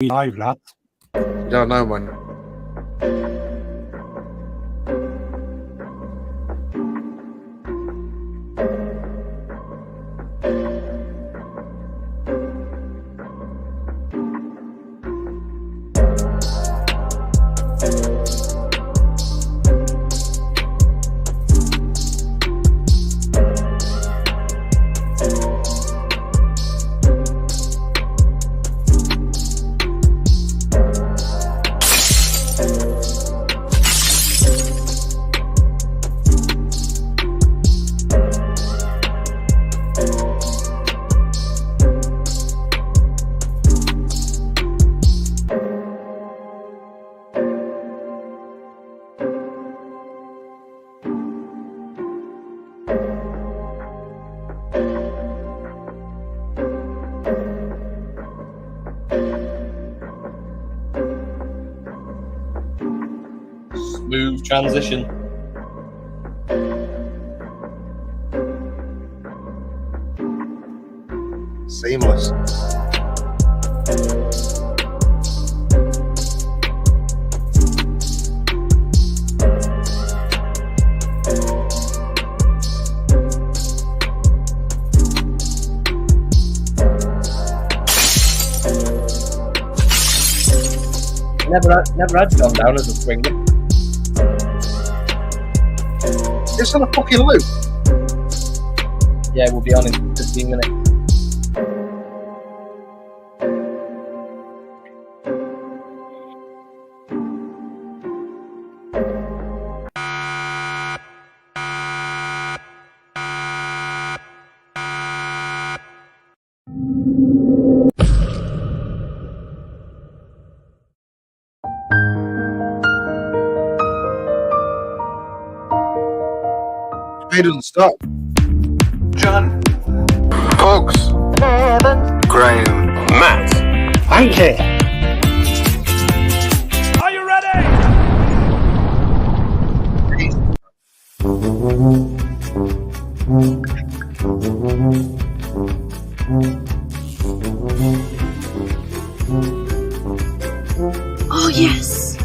Live, lads. Don't know when. Smooth transition. Seamless. Never had gone down as a swinger. It's on a fucking loop. Yeah, we'll be on in 15 minutes. He doesn't stop. John, Pugs. Nevans, Graham. Matt. Hanky. Are you ready? Oh, yes.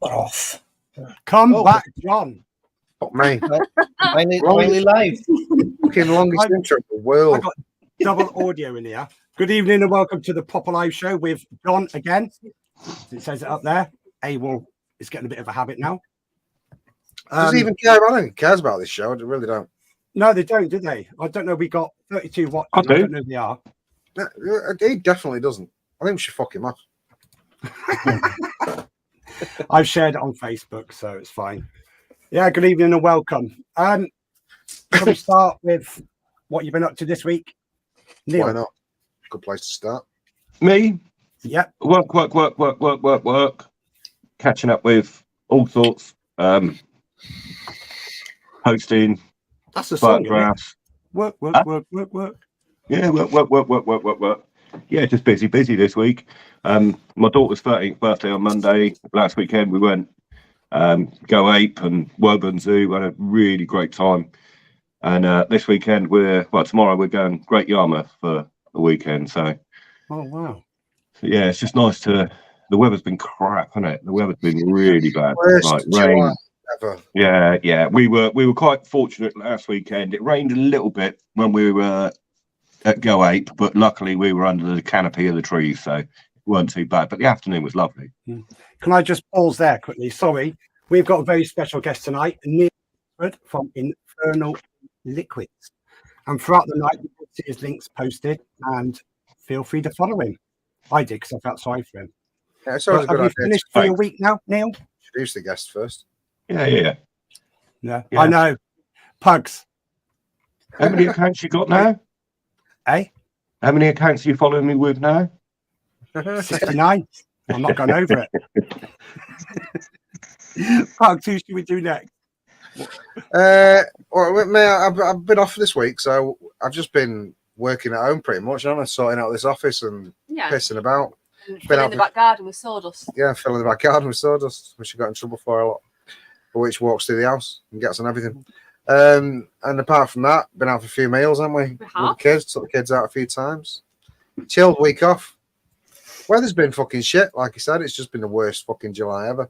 Off. Come back, John. Fuck me. Finally live. Fucking longest intro in the world. I got double audio in here. Good evening and welcome to the Proper Live Show with John again. It says it up there. Well, it's getting a bit of a habit now. Does he even care? I don't think he cares about this show. I really don't. No, they don't, do they? I don't know. We got 32 watts. I do. I don't know who they are. He definitely doesn't. I think we should fuck him off. I've shared it on Facebook, so it's fine. Yeah, good evening and welcome. Can we start with what you've been up to this week? Neil? Why not? Good place to start. Me? Yep. Work. Catching up with all sorts. Hosting. That's a song. Photographs. Work. Yeah, work. Yeah, just busy this week. My daughter's 13th birthday on Monday. Last weekend we went Go Ape and Woburn Zoo. Had a really great time. And this weekend tomorrow we're going Great Yarmouth for the weekend. So, oh wow. So yeah, it's just nice to. The weather's been crap, hasn't it? The weather's been really bad. Worst Like July rain. ever. Yeah. We were quite fortunate last weekend. It rained a little bit when we were at Go Ape, but luckily we were under the canopy of the trees, so it weren't too bad. But the afternoon was lovely. Can I just pause there quickly? Sorry, we've got a very special guest tonight, Neil from Infernal E-liquids. And throughout the night, you will see his links posted, and feel free to follow him. I did because I felt sorry for him. Yeah, it's always a good Have you idea. finished for your week now, Neil? Introduce the guest first. Yeah. Yeah. I know. Pugs. How many accounts you got now? Eh? How many accounts are you following me with now? 69. I'm not going over it. Part 2, should we do next? Well, mate, I've been off this week, so I've just been working at home pretty much. I'm sorting out this office and pissing about. Filling the back garden with sawdust. Yeah, filling the back garden with sawdust, which I got in trouble for a lot. Which walks through the house and gets on everything. And apart from that, been out for a few meals, haven't we? With the kids, took the kids out a few times. Chilled week off. Weather's been fucking shit, like I said. It's just been the worst fucking July ever.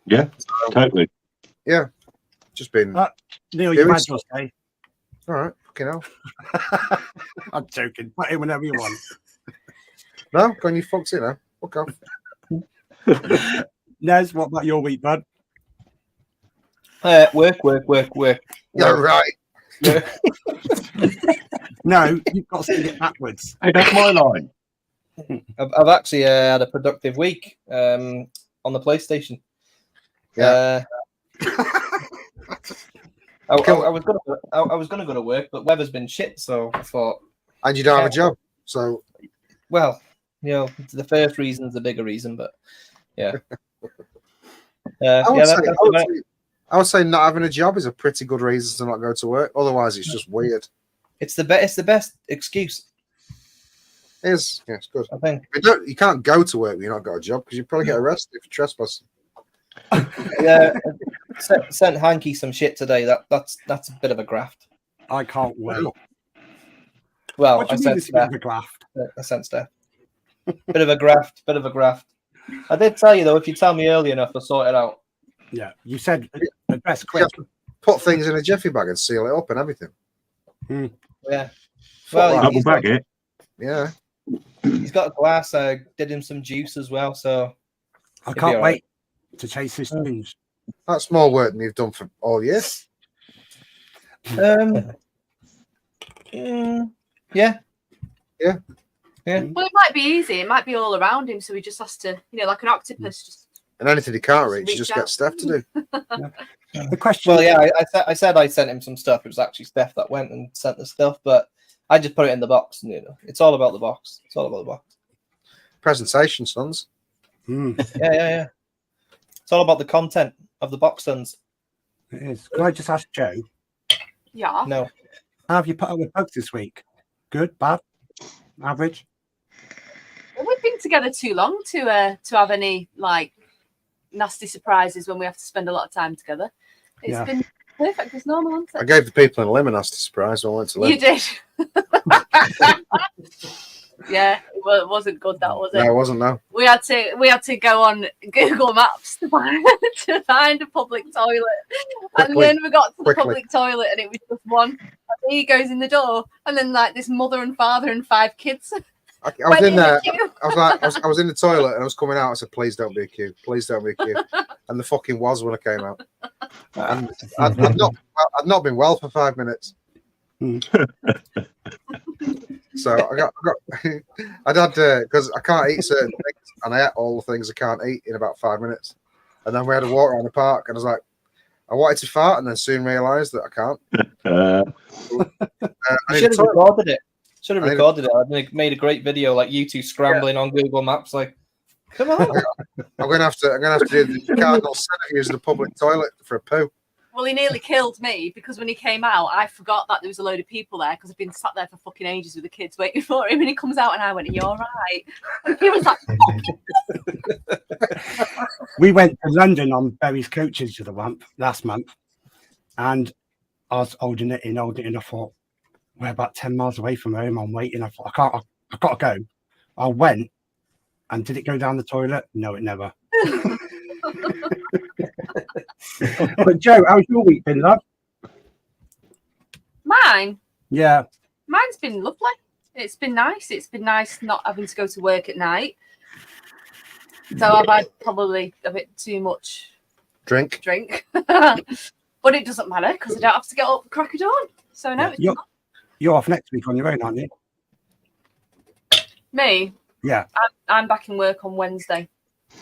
Yeah, totally. Yeah, just been. Neil, you had your say. All right, fucking hell. I'm joking. Put in whenever you want. No, go on, you fucked it now. Fuck off. Nez, what about your week, bud? Work. Yeah, right. No, you've got to sing it backwards. Hey, that's my line. I've actually had a productive week on the PlayStation. Yeah. I was gonna go to work, but weather's been shit, so I thought. And you don't have a job, so. Well, you know, the first reason's the bigger reason, but yeah. I would say not having a job is a pretty good reason to not go to work. Otherwise, it's just weird. It's the best excuse. It is. Yeah, it's good. I think You can't go to work when you've not got a job because you probably get arrested for trespassing. Yeah, sent Hanky some shit today. That's a bit of a graft. I can't wait. Well, What do I you mean sent it's a bit of Steph. a graft? I sent Steph. Bit of a graft. I did tell you though, if you tell me early enough, I'll sort it out. Yeah, you said the best You quick. have to put things in a jiffy bag and seal it up and everything. Yeah. Well, Double bag it. Yeah. He's got a glass. I did him some juice as well, so I it'll be can't all wait to chase his spoons. That's more work than you've done for all year. Yeah. Well, it might be easy. It might be all around him, so he just has to, like an octopus. Just And anything he can't reach, you reach just out. get Steph to do. The question. Well, yeah, I said I sent him some stuff. It was actually Steph that went and sent the stuff, but I just put it in the box. And, it's all about the box. It's all about the box. Presentation, sons. Yeah. It's all about the content of the box, sons. It is. Can I just ask Joe, Yeah. No. how have you put up with bugs this week? Good, bad, average? Well, we've been together too long to have any nasty surprises when we have to spend a lot of time together. It's been perfect as normal, hasn't I it? gave the people in Lim a nasty surprise when I went to Lim. You did. Yeah, well, it wasn't good, that was it? No, it wasn't, no. We had to go on Google Maps to find a public toilet, and then we got to the public toilet, and it was just one. And he goes in the door, and then this mother and father and 5 kids. I was in there. I was in the toilet and I was coming out. I said, "Please don't be a queue. Please don't be a queue." And the fucking was when I came out. And I'd not been well for 5 minutes. So I'd had because I can't eat certain things, and I ate all the things I can't eat in about 5 minutes. And then we had a walk around the park, and I was like, I wanted to fart, and then soon realised that I can't. I should have recorded it. I made a great video, like you two scrambling on Google Maps. Like, come on! I'm gonna have to do the cardinal sin of using the public toilet for a poo. Well, he nearly killed me because when he came out, I forgot that there was a load of people there because I've been sat there for fucking ages with the kids waiting for him. And he comes out and I went, "Are you all right?" And he was like, We went to London on Berry's coaches last month, and I was holding it in. I thought, we're about 10 miles away from home. I'm waiting. I thought, I've got to go. I went, and did it go down the toilet? No, it never. But Joe, how's your week been, love? Mine? Yeah. Mine's been lovely. It's been nice. It's been nice not having to go to work at night. So I've had probably a bit too much drink. But it doesn't matter because I don't have to get up at crack of dawn. So no, You're off next week on your own, aren't you? Me? Yeah. I'm back in work on Wednesday.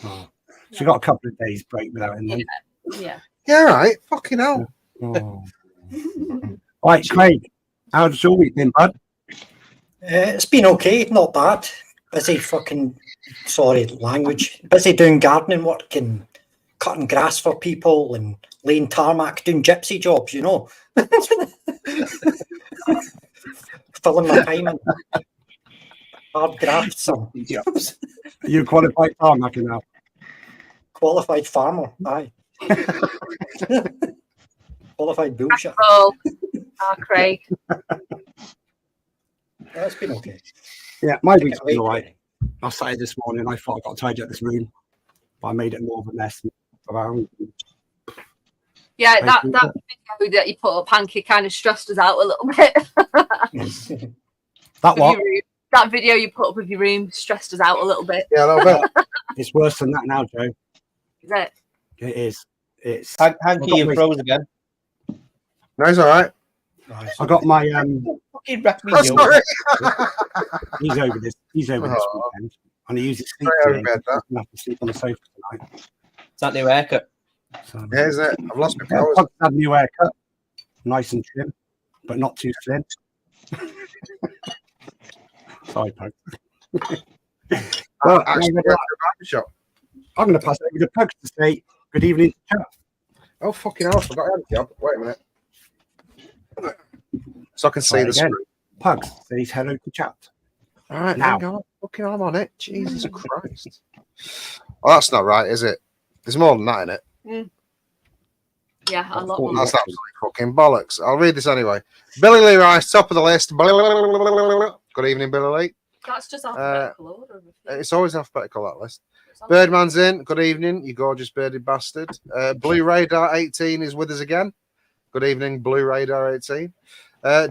Oh. So you got a couple of days break without him then. Yeah. Yeah, right. Fucking hell. Oh. Right, Craig, how's your week been, bud? It's been okay, not bad. Busy fucking Sorry, language. Busy doing gardening work and cutting grass for people and laying tarmac, doing gypsy jobs, you know. Filling my time in. Hard graft, son. You qualified tarmac now. Qualified farmer, aye. Qualified bullshit. Oh, Craig. That's been okay. Yeah, my week's Away. been all right. I started this morning. I thought I got to tidy up this room, but I made it more of a mess. Yeah, that video that you put up, Hanky, kind of stressed us out a little bit. That what? That video you put up with your room stressed us out a little bit. Yeah, a little bit. It's worse than that now, Joe. Is it? It is. It's. Hanky, you froze again. No, it's all right. I got my Fucking wreck me, Oh, Joe. sorry. He's over this. He's over this Oh. weekend, and he uses sleep. Sorry, I today. regret that. He's gonna have to sleep on the sofa tonight. It's that new haircut. So, Yeah, isn't it? I've lost my yeah, powers. Pug's had a new haircut, nice and trim, but not too thin. Sorry, Pug. Well, Actually, I'm went to a barber shop. going to pass it over to Pug to say good evening. Chat. Oh, fucking hell, I forgot I had a job. Wait a minute. So I can see Try the again. screen. Pug says hello to chat. All right, Now. hang on. Fucking I'm on it. Jesus Christ. Oh, that's not right, is it? There's more than that in it. Yeah, a lot Oh, more. That's absolutely fucking bollocks. I'll read this anyway. Billy Lee Rice, top of the list. Good evening, Billy Lee. That's just alphabetical order. It's always alphabetical, that list. Birdman's in. Good evening, you gorgeous bearded bastard. Blue Radar 18 is with us again. Good evening, Blue Radar 18.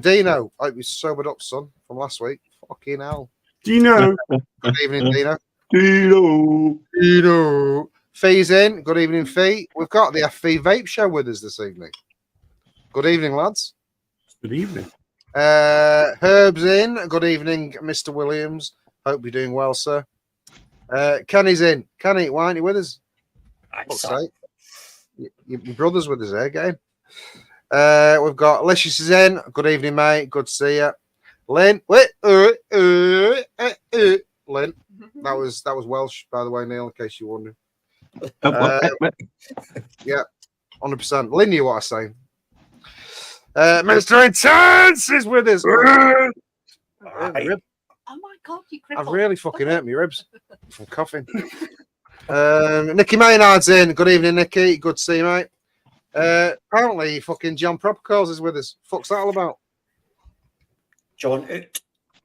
Dino, I hope you sobered up, son, from last week. Fucking hell. Do you know? Good evening, Dino. Dino. Dino. Fee's in. Good evening, Fee. We've got the FV Vape Show with us this evening. Good evening, lads. Good evening. Herb's in. Good evening, Mr. Williams. Hope you're doing well, sir. Kenny's in. Kenny, why aren't you with us? Fuck's sake. Your brother's with us here, again. We've got Licious is in. Good evening, mate. Good to see you. Lynn. Lynn. That was Welsh, by the way, Neil, in case you're wondering. Yeah, 100%. Lynn knew what I was saying. Mr. Intense is with us. Oh my god, you crippled. I've really fucking hurt my ribs from coughing. Nicky Maynard's in. Good evening, Nicky. Good to see you, mate. Apparently, fucking John Proper Coils is with us. Fuck's that all about? John Oot.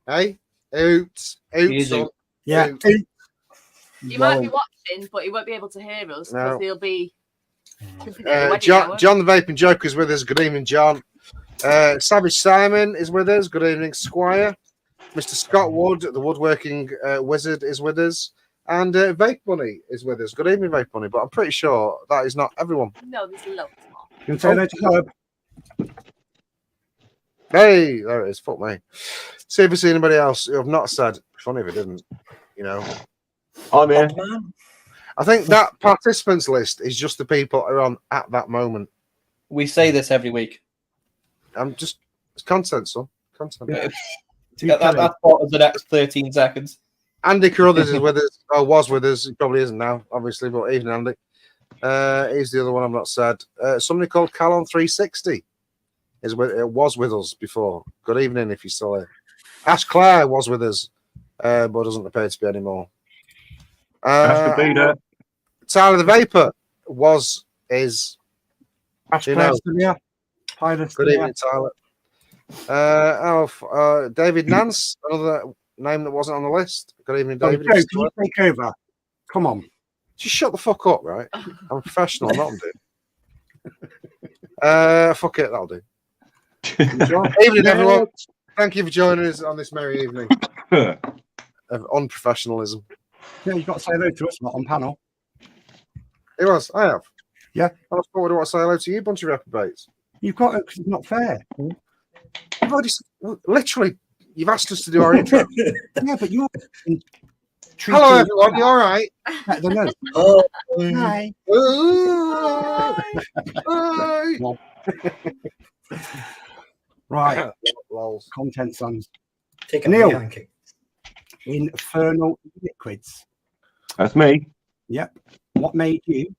Hey? Oots. Easy. Yeah. Oot. You might be watching, but he won't be able to hear us because No. he'll be. John the Vaping Joker is with us. Good evening, John. Savage Simon is with us. Good evening, Squire. Mr. Scott Wood, the woodworking wizard, is with us. And Vape Bunny is with us. Good evening, Vape Bunny. But I'm pretty sure that is not everyone. No, there's loads more. You can say hello to Herb. Hey, there it is. Fuck me. See if we see anybody else who have not said. Funny if it didn't, you know. I'm here. Man. I think that participants list is just the people who are on at that moment. We say this every week. It's content, son. Content. That's what the next 13 seconds. Andy Carruthers is with us, or was with us. He probably isn't now, obviously, but even Andy. He's the other one I've not said. Somebody called Calon360 was with us before. Good evening, if you're still here. Ash Clare was with us, but doesn't appear to be anymore. That's the beater. Tyler the Vapor is. Ash Who Clare's knows? still here. Pilot's Good still evening, Tyler. David Nance, another name that wasn't on the list. Good evening, here. David. Joe, can you take over? Come on. Just shut the fuck up, right? I'm a professional, not dude. Fuck it, that'll do. Evening, everyone. Thank you for joining us on this merry evening of unprofessionalism. Yeah, you've got to say hello to us, not on panel. It was, I have. Yeah. I was forward to want to say hello to you, bunch of reprobates. You've got to, because it's not fair. You've already, literally, you've asked us to do our intro. Yeah, but you're. Hello, everyone. You all right? Better than us. Oh, Hi. Right. Lols. Content sons. take it Neil. away, Hanky. Infernal E-liquids. That's me. Yep. What made you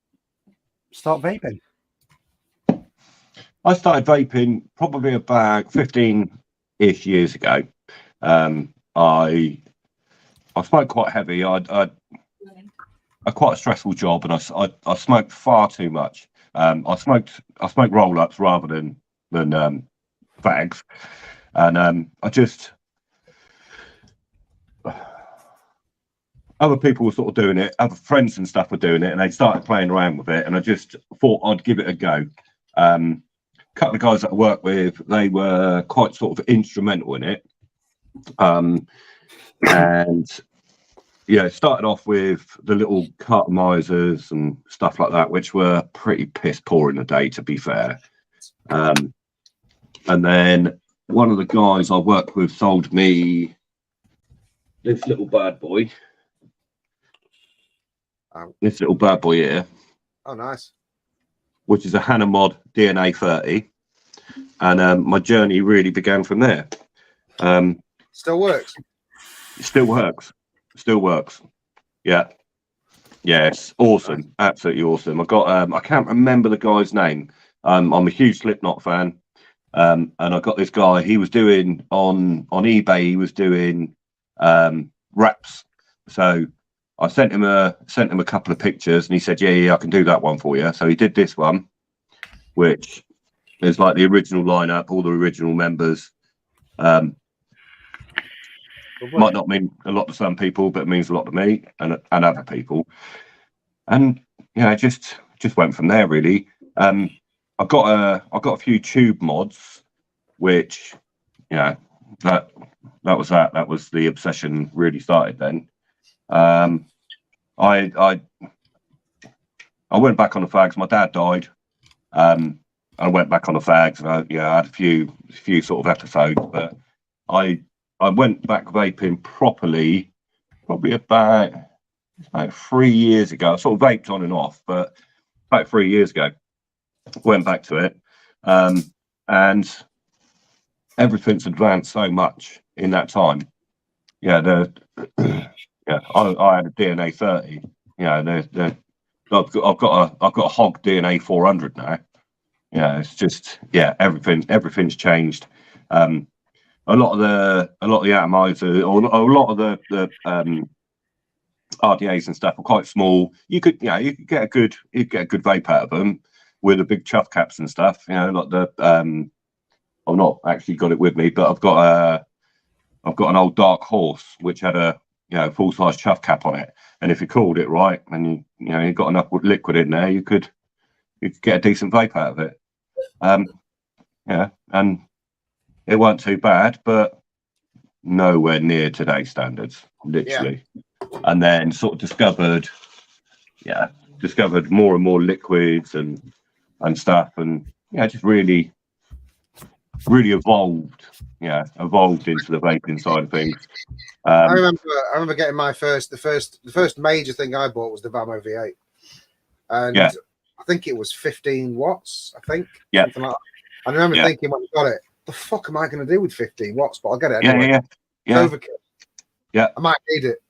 start vaping? I started vaping probably about 15-ish years ago. I smoked quite heavy. I quite a stressful job, and I smoked far too much. I smoked roll ups rather than fags, and I just other people were sort of doing it. Other friends and stuff were doing it, and they started playing around with it. And I just thought I'd give it a go. A couple of guys that I work with, they were quite sort of instrumental in it, and yeah, it started off with the little cartomizers and stuff like that, which were pretty piss poor in the day, to be fair. And then one of the guys I worked with sold me this little bad boy. This little bad boy here. Oh, nice. Which is a Hanamod DNA 30. And my journey really began from there. Still works. It still works. Still works. Yeah. Yes. Awesome. Absolutely awesome. I got I can't remember the guy's name. I'm a huge Slipknot fan. And I got this guy, he was doing on eBay, he was doing wraps. So I sent him a couple of pictures, and he said, yeah, I can do that one for you. So he did this one, which is like the original lineup, all the original members. Might not mean a lot to some people, but it means a lot to me and other people. And it just went from there, really. I got a few tube mods, which that was the obsession really started then. I went back on the fags. My dad died. I went back on the fags, and I had a few sort of episodes, but I went back vaping properly probably about 3 years ago. I sort of vaped on and off, but about 3 years ago, went back to it. And everything's advanced so much in that time. I had a DNA 30. I've got a hog DNA 400 now. It's just everything's changed. A lot of the atomizer, or a lot of the RDAs and stuff are quite small. You could get a good vape out of them with the big chuff caps and stuff. Like the I've not actually got it with me, but I've got an old Dark Horse which had a full size chuff cap on it, and if you cooled it right and you got enough liquid in there, you could get a decent vape out of it. And it weren't too bad, but nowhere near today's standards, literally. And then sort of discovered more and more liquids and stuff, and just really evolved into the vaping side of things. I remember getting the first major thing I bought was the Vamo V8, and I think it was 15 watts. I think something like that. I remember thinking when I got it, the fuck am I going to do with 15 watts? But I'll get it anyway. It's overkill. I might need it.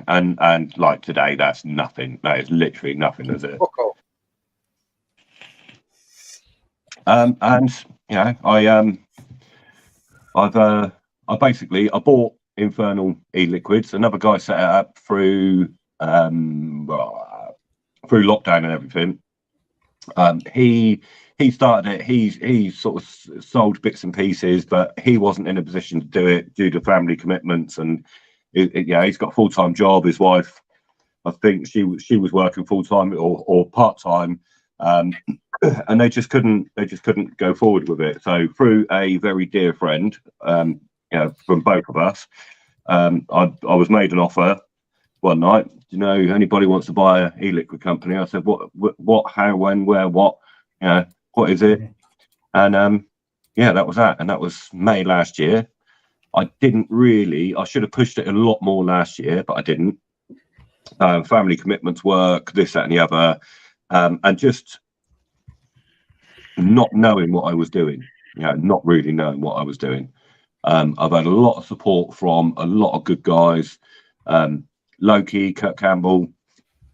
And like today, that's nothing. That is literally nothing, is it? Fuck off. I bought Infernal E-liquids. Another guy set it up through lockdown and everything. He started it. He sort of sold bits and pieces, but he wasn't in a position to do it due to family commitments. And he's got a full-time job. His wife, I think she was working full-time or part-time. And they just couldn't go forward with it. So through a very dear friend, from both of us, I was made an offer one night. Anybody wants to buy an e-liquid company? I said, what, how, when, where, what? What is it? And that was that. And that was May last year. I should have pushed it a lot more last year, but I didn't. Family commitments, work, this, that, and the other. And just not knowing what I was doing, not really knowing what I was doing. I've had a lot of support from a lot of good guys. Loki, Kurt Campbell,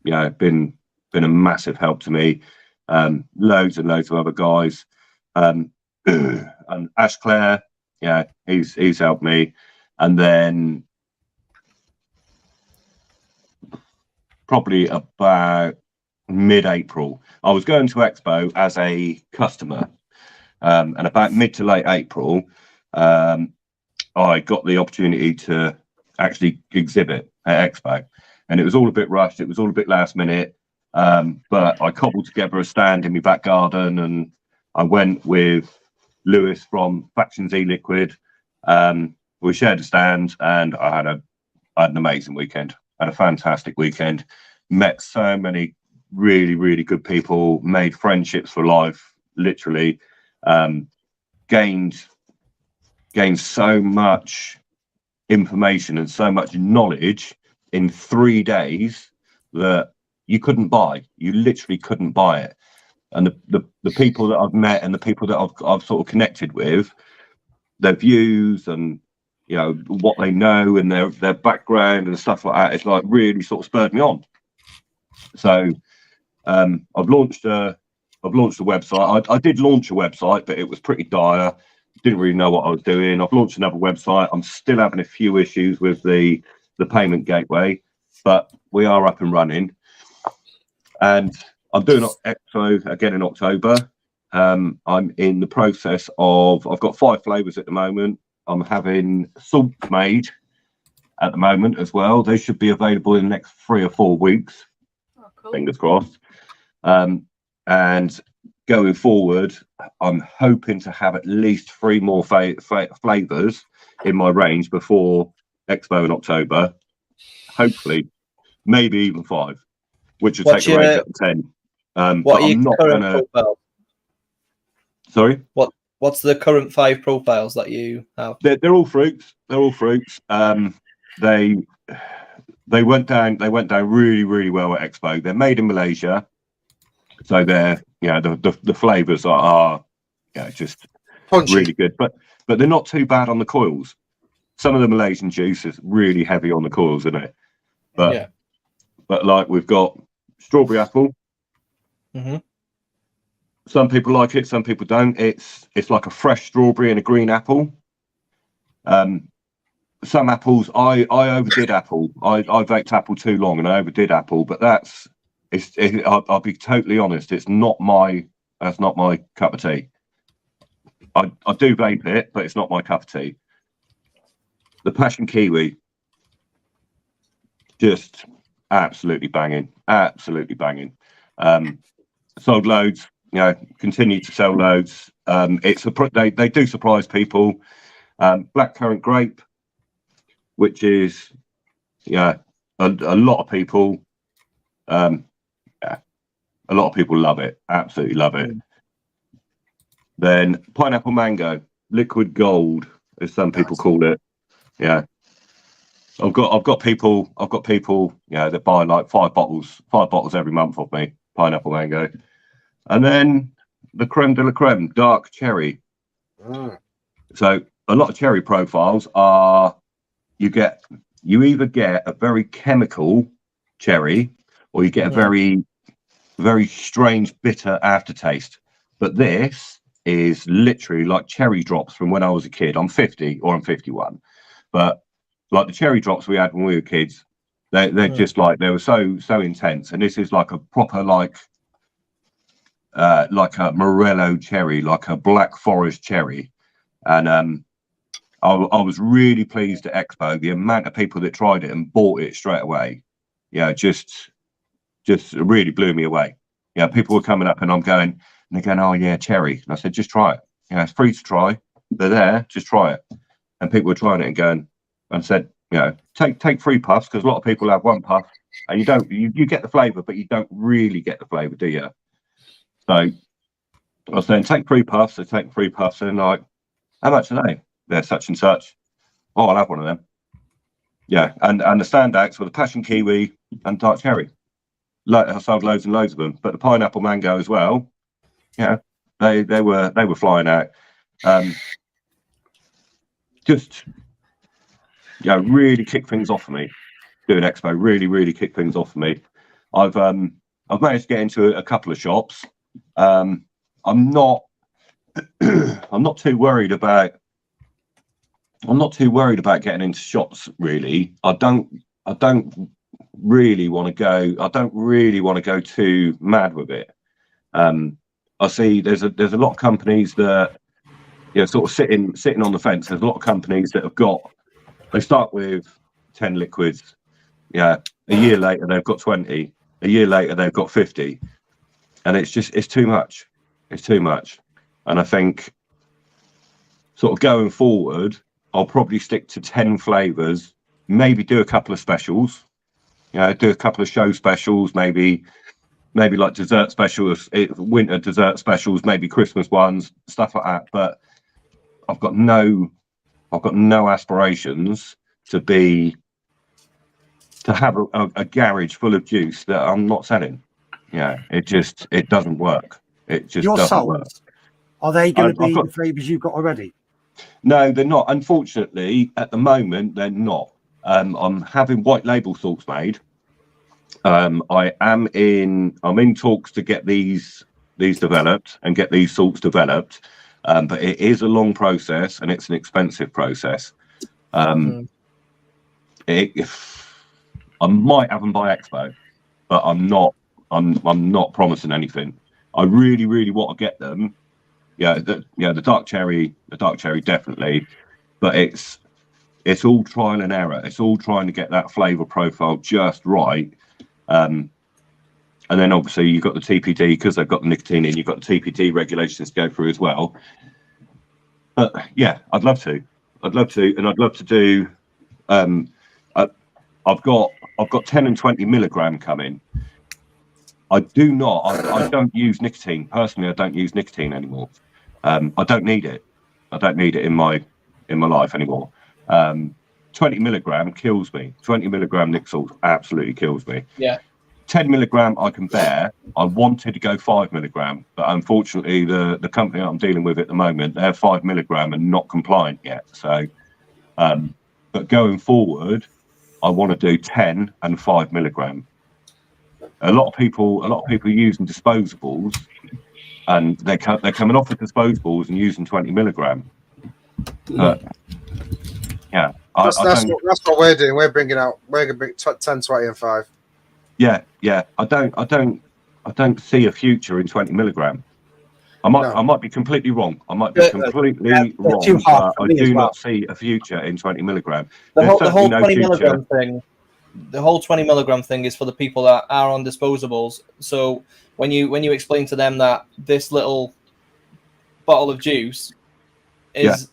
been a massive help to me. Loads and loads of other guys. And Ash Clare, he's helped me. And then probably about mid-April, I was going to Expo as a customer. And about mid to late April, I got the opportunity to actually exhibit at Expo. And it was all a bit rushed. It was all a bit last minute. But I cobbled together a stand in my back garden, and I went with Lewis from Factions E-liquid. We shared a stand, and I had an amazing weekend. I had a fantastic weekend. Met so many really, really good people, made friendships for life, literally. Gained so much information and so much knowledge in 3 days that you couldn't buy. You literally couldn't buy it. And the people that I've met and the people that I've sort of connected with, their views and what they know and their background and stuff like that, it's like really sort of spurred me on. So I've launched a website. I did launch a website, but it was pretty dire. Didn't really know what I was doing. I've launched another website. I'm still having a few issues with the payment gateway, but we are up and running. And I'm doing Expo again in October. I'm in the process of, I've got 5 flavors at the moment. I'm having salt made at the moment as well. They should be available in the next 3 or 4 weeks. Oh, cool. Fingers crossed. And going forward, I'm hoping to have at least 3 more flavors in my range before Expo in October. Hopefully, maybe even 5, which would take the range up to 10. What are your I'm not current gonna... profiles? Sorry? What's the current 5 profiles that you have? They're all fruits. They're all fruits. They went down really, really well at Expo. They're made in Malaysia. So they're the flavors are just Punchy. really good, but they're not too bad on the coils. Some of the Malaysian juice is really heavy on the coils, isn't it? But like we've got strawberry apple. Mm-hmm. Some people like it, some people don't. It's like a fresh strawberry and a green apple. Some apples, I overdid apple. I vaped apple too long and I overdid apple, but I'll be totally honest, that's not my cup of tea. I do vape it, but it's not my cup of tea. The passion kiwi, just absolutely banging. Sold loads, continue to sell loads. They do surprise people. Blackcurrant grape, which is a lot of people. A lot of people love it, absolutely love it. Then pineapple mango, liquid gold, as some people call it. I've got people that buy like 5 bottles every month of me, pineapple mango. And then the creme de la creme, dark cherry. So a lot of cherry profiles are you either get a very chemical cherry or you get a very, very strange bitter aftertaste. But this is literally like cherry drops from when I was a kid. I'm 50 or I'm 51, but like the cherry drops we had when we were kids, they're just like, they were so intense. And this is like a proper like a Morello cherry, like a Black Forest cherry. And I was really pleased at Expo, the amount of people that tried it and bought it straight away. Just really blew me away. People were coming up and they're going, oh yeah, cherry. And I said, just try it. It's free to try. They're there, just try it. And people were trying it and going, and said, take 3 puffs, because a lot of people have 1 puff and you get the flavour, but you don't really get the flavour, do you? So I was saying, take 3 puffs. They take 3 puffs and like, how much are they? They're such and such. Oh, I'll have one of them. And the standouts were the passion kiwi and dark cherry. I sold loads and loads of them, but the pineapple mango as well. They were flying out. just really kick things off for me. Doing expo really kick things off for me. I've managed to get into a couple of shops. I'm not too worried about getting into shops really. I don't really want to go too mad with it. I see there's a lot of companies that sort of sitting on the fence. There's a lot of companies that they start with 10 liquids. Yeah, a year later they've got 20. A year later they've got 50, and it's too much. It's too much. And I think sort of going forward, I'll probably stick to 10 flavors. Maybe do a couple of specials. Do a couple of show specials. Maybe like dessert specials, winter dessert specials, maybe Christmas ones, stuff like that. But I've got no aspirations to have a garage full of juice that I'm not selling. It doesn't work. It just doesn't work. Are they going to be the flavors you've got already? No, they're not. Unfortunately, at the moment, they're not. I'm having white label salts made. I'm in talks to get these developed and get these salts developed. But it is a long process and it's an expensive process. I might have them by Expo, but I'm not promising anything. I really want to get them. The dark cherry definitely, but it's all trial and error. It's all trying to get that flavor profile just right. And then obviously you've got the TPD because they've got the nicotine in. You've got the TPD regulations to go through as well. But yeah, I'd love to, and I'd love to do. I've got 10 and 20 milligram coming. I don't use nicotine personally. I don't use nicotine anymore. I don't need it. I don't need it in my life anymore. 20 milligram kills me. 20 milligram nic salt absolutely kills me. Yeah. 10 milligram I can bear. I wanted to go 5 milligram, but unfortunately the company I'm dealing with at the moment, they're 5 milligram and not compliant yet. So, but going forward, I want to do 10 and 5 milligram. A lot of people are using disposables, and they're coming off with disposables and using 20 milligram. But yeah, that's what we're doing. We're going to bring 10, 20, and 5. Yeah. I don't see a future in 20 milligram. I might be completely wrong. I might be completely wrong. But I do not see a future in 20 milligram. The whole 20 milligram thing. The whole 20 milligram thing is for the people that are on disposables. So when you explain to them that this little bottle of juice is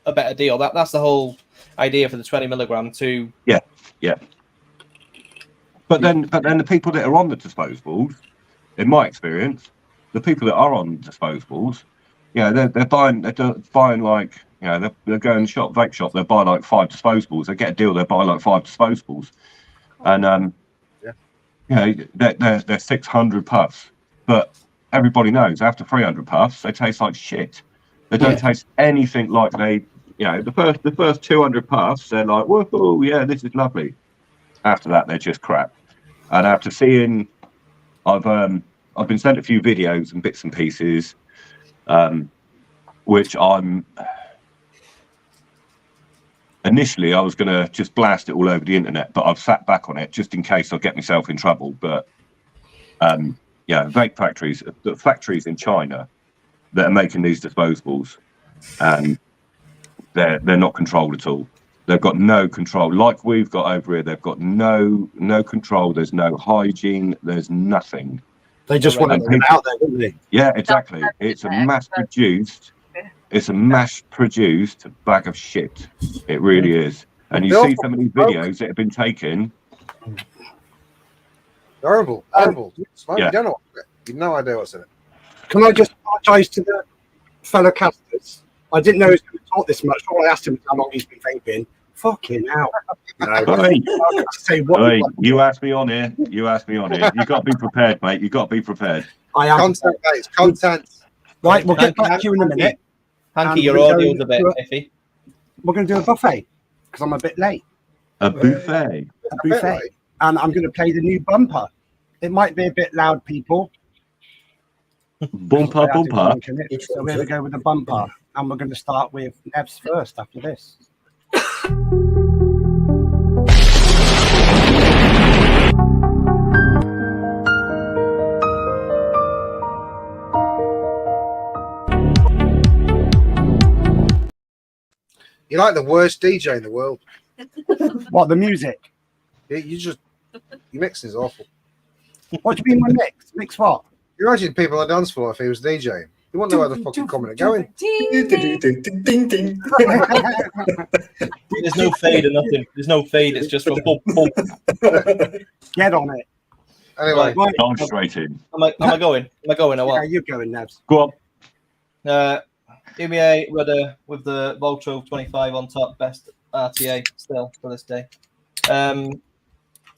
a better deal, that's the whole idea for the 20 milligram too. Yeah. But then the people that are on the disposables, in my experience, the people that are on disposables, they're buying like, they're going vape shop, they buy like 5 disposables. They get a deal, they buy like 5 disposables. And they're 600 puffs. But everybody knows after 300 puffs, they taste like shit. They don't taste anything like the first 200 puffs, they're like, whoa, yeah, this is lovely. After that, they're just crap. And after seeing, I've been sent a few videos and bits and pieces, which initially I was going to just blast it all over the internet, but I've sat back on it just in case I get myself in trouble. But vape factories, the factories in China that are making these disposables, and they're not controlled at all. They've got no control, like we've got over here. They've got no control. There's no hygiene. There's nothing. They just want to get out there, don't they? Yeah, exactly. It's a mass-produced. It's a mass-produced bag of shit. It really is. And you see some of these videos that have been taken. Horrible. You don't know. You've no idea what's in it. Can I just apologise to the fellow casters? I didn't know he was going to talk this much. All I asked him was how long he's been vaping. Fucking hell. Hey, you asked me on here. You got to be prepared, mate. You got to be prepared. I am. Content, mate. Content. Right, we'll get back to you in a minute. Hanky, your audio's a bit iffy. we're going to do a buffet because I'm a bit late. A buffet. A buffet. And I'm going to play the new bumper. It might be a bit loud, people. Bumper. So we're going to go with the bumper. And we're going to start with Nevs first after this. You're like the worst DJ in the world. What, the music? Your mixing is awful. What do you mean my mix? Mix what? You imagine people on the dance floor if he was DJing. You wouldn't know where the fucking comment are going. There's no fade or nothing. There's no fade. It's just a bump, bump. Get on it. Anyway, Right. Don't straight in. Am I going? Am I going or Yeah, what? you're going, Nevs. Go on. EMEA rudder with the Voltro 25 on top, best RTA still for this day.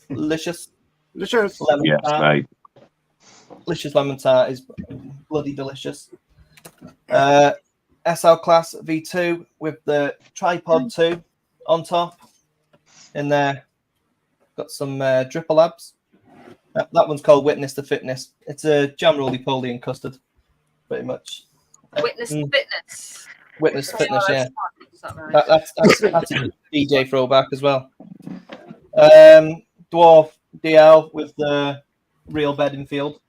Licious Delicious. lemon Yes, tart. mate. Licious lemon tart is bloody delicious. SL class V2 with the tripod 2 on top. In there, got some dripper labs. That one's called Witness the Fitness. It's a jam roly-poly and custard, pretty much. Witness fitness. Witness Fitness, yeah. Is that right? That's a DJ throwback as well. Dwarf DL with the real bed in field.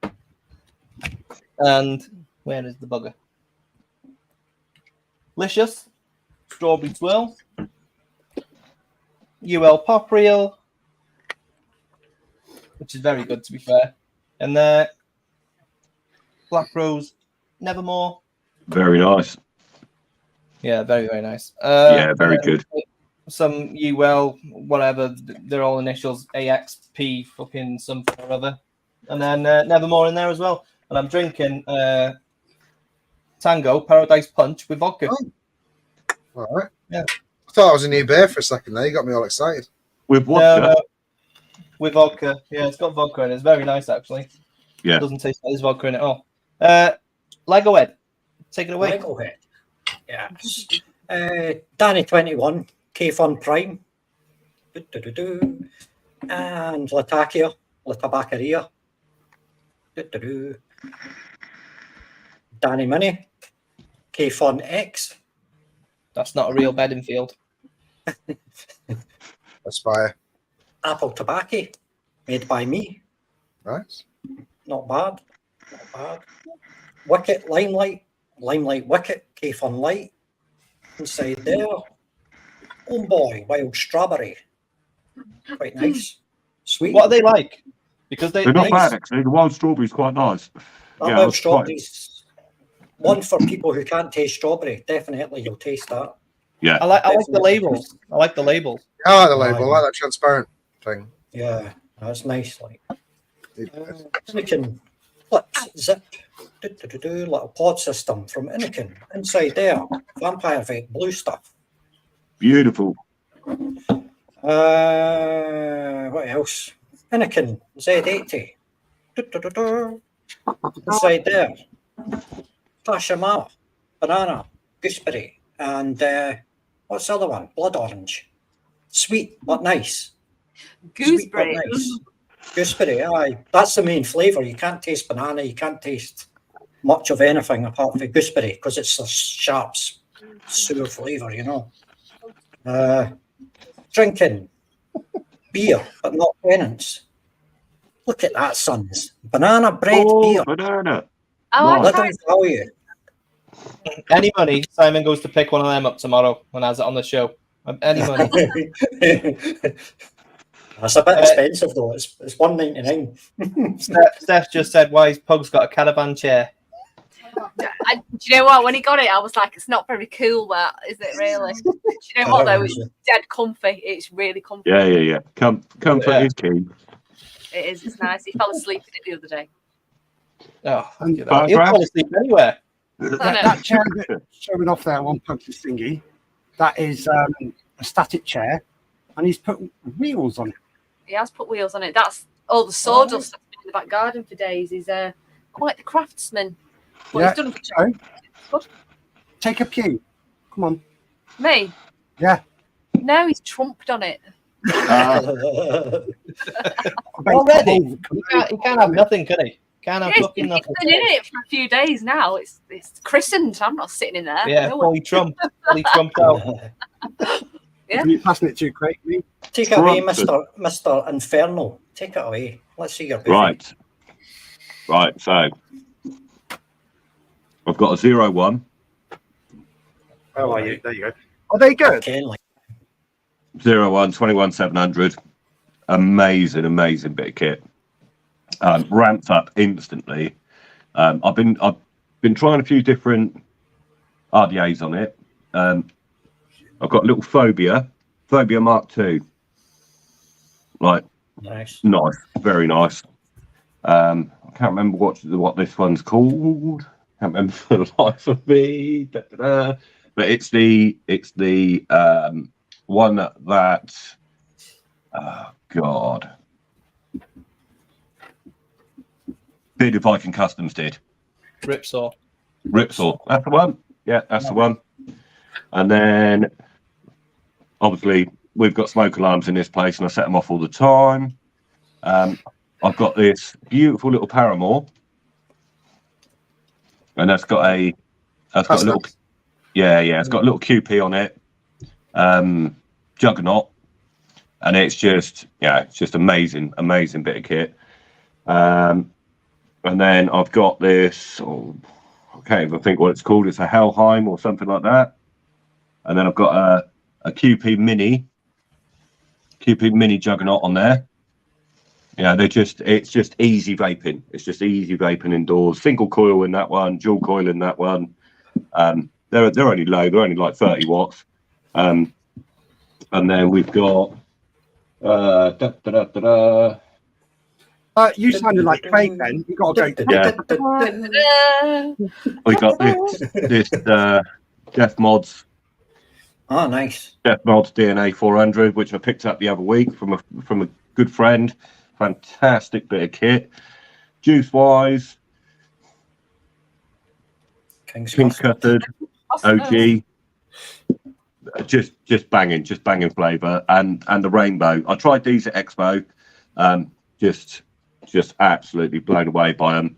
And where is the bugger? Licious strawberry swirl. UL pop reel, which is very good to be fair. And Black Rose Nevermore. Very nice. Yeah, very, very nice. Yeah, very good. Some UL, whatever, they're all initials, AXP, fucking something or other. And then Nevermore in there as well. And I'm drinking Tango Paradise Punch with vodka. Oh. All right. Yeah. I thought I was a new beer for a second there. You got me all excited. With what? No, with vodka. Yeah, it's got vodka in it. It's very nice, actually. Yeah. It doesn't taste like there's vodka in it at all. Lego Ed, take it away. Lego Head. Yes. Danny 21, K-Fun Prime. And Latakia, Latabacaria. Danny Mini, K-Fun X. That's not a real bed in field. Aspire. Apple Tobacco, made by me. Nice. Not bad. Not bad. Wicket Limelight, Limelight Wicket, K-Fun Light. Inside there. Oh boy, Wild Strawberry. Quite nice. Sweet. What are they like? Because They're not nice. bad, actually. The wild strawberry's quite nice. That Yeah, Wild that's Strawberry's one for people who can't taste strawberry. Definitely, you'll taste that. Yeah. I like the labels. I like the labels. I like the label. I like that transparent thing. Yeah, that's nice. Like It- Anakin flips, zip, little pod system from Anakin. Inside there, vampire vape, blue stuff. Beautiful. What else? Anakin Z80. Inside there, Tashima, banana, gooseberry, and what's the other one? Blood orange. Sweet but nice. Sweet but Gooseberry. nice. Gooseberry, aye. That's the main flavour. You can't taste banana, you can't taste much of anything apart from gooseberry because it's a sharp, sour flavour, you know. Drinking beer, but not penance. Look at that, sons. Banana bread beer. Banana. I like Little that. value. Any money, Simon goes to pick one of them up tomorrow and has it on the show. Any money. That's a bit expensive though. It's $1.99. Steph just said, why has Pug's got a caravan chair? Do you know what? When he got it, I was like, it's not very cool, that is it really? Do you know what though? It's dead comfy. It's really comfy. Yeah. Comfort Yeah. is key. It is. It's nice. He fell asleep in it the other day. Oh, And he'll fall asleep anywhere. That chair that's showing off there, one punchy thingy, that is a static chair, and he's put wheels on it. He has put wheels on it. That's all the sawdust that's been in the back garden for days. He's quite the craftsman. But Yeah, he's done so Good. take a pew. Come on. me. Yeah. No, he's trumped on it. Already? He can't have nothing, can he? Can't have Yeah, fucking he's nothing. been in it for a few days now. It's christened. I'm not sitting in there. Yeah, No fully trumped. Fully trumped out. Yeah. Are you passing it to Craig? Take it away, Trumped. Mr. Infernal. Take it away. Let's see your beefy. Right. So I've got a 0-1. Oh, are you? There you go. Are they good? Okay, like, 0-1, 21,700. Amazing bit of kit. Ramped up instantly. I've been trying a few different RDAs on it. I've got a little Phobia Mark II. Like, nice, very nice. I can't remember what this one's called. Can't remember for the life of me. But it's the one that oh God, Bearded Viking Customs did. Ripsaw. That's the one. Yeah, that's the one. And then obviously we've got smoke alarms in this place, and I set them off all the time. I've got this beautiful little Paramore, and that's got a little it's got a little QP on it, Juggernaut, and it's just amazing bit of kit. And then I've got this, I can't even think what it's called. It's a Helheim or something like that. And then I've got a QP mini Juggernaut on there. Yeah, it's just easy vaping. It's just easy vaping indoors. Single coil in that one, dual coil in that one. They're only low. They're only like 30 watts. And then we've got you sounded like Craig then. You got to go. Yeah. We got this Death Mods. Oh, nice. Death Mods DNA 400, which I picked up the other week from a good friend. Fantastic bit of kit. Juice wise, King's Custard, OG. Just banging flavour, and the Rainbow. I tried these at Expo. Just absolutely blown away by them.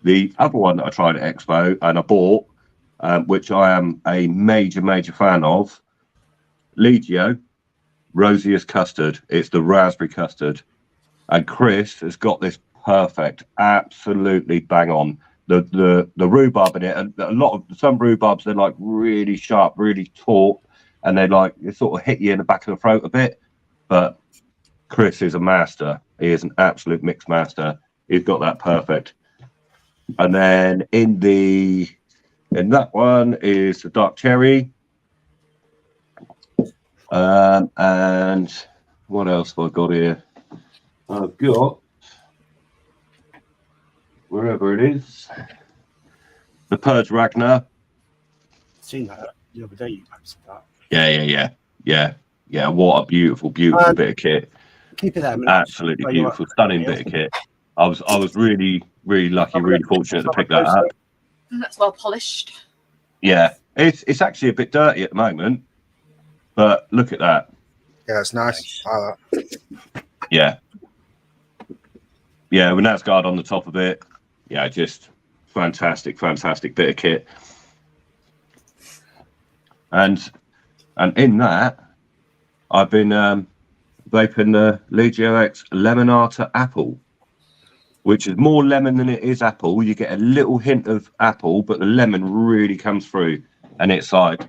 The other one that I tried at Expo and I bought, which I am a major fan of, Legio Rosiest Custard. It's the raspberry custard, and Chris has got this perfect, absolutely bang on. The rhubarb in it, and some rhubarbs, they're like really sharp, really taut, and they sort of hit you in the back of the throat a bit. But Chris is a master. He is an absolute mix master. He's got that perfect. And then in that one is the dark cherry. And what else have I got here? I've got, wherever it is, the Purge Ragnar. Seen that the other day. You posted that. Yeah. What a beautiful bit of kit. Keep it there. Absolutely beautiful, stunning bit of kit. I was really lucky, really fortunate to pick that up. And that's well polished. Yeah, it's actually a bit dirty at the moment, but look at that. Yeah, it's nice. I like that. Yeah, with NASGuard on the top of it. Yeah, just fantastic bit of kit. And in that, I've been vaping the Legio X Lemonata Apple, which is more lemon than it is apple. You get a little hint of apple, but the lemon really comes through, and it's like,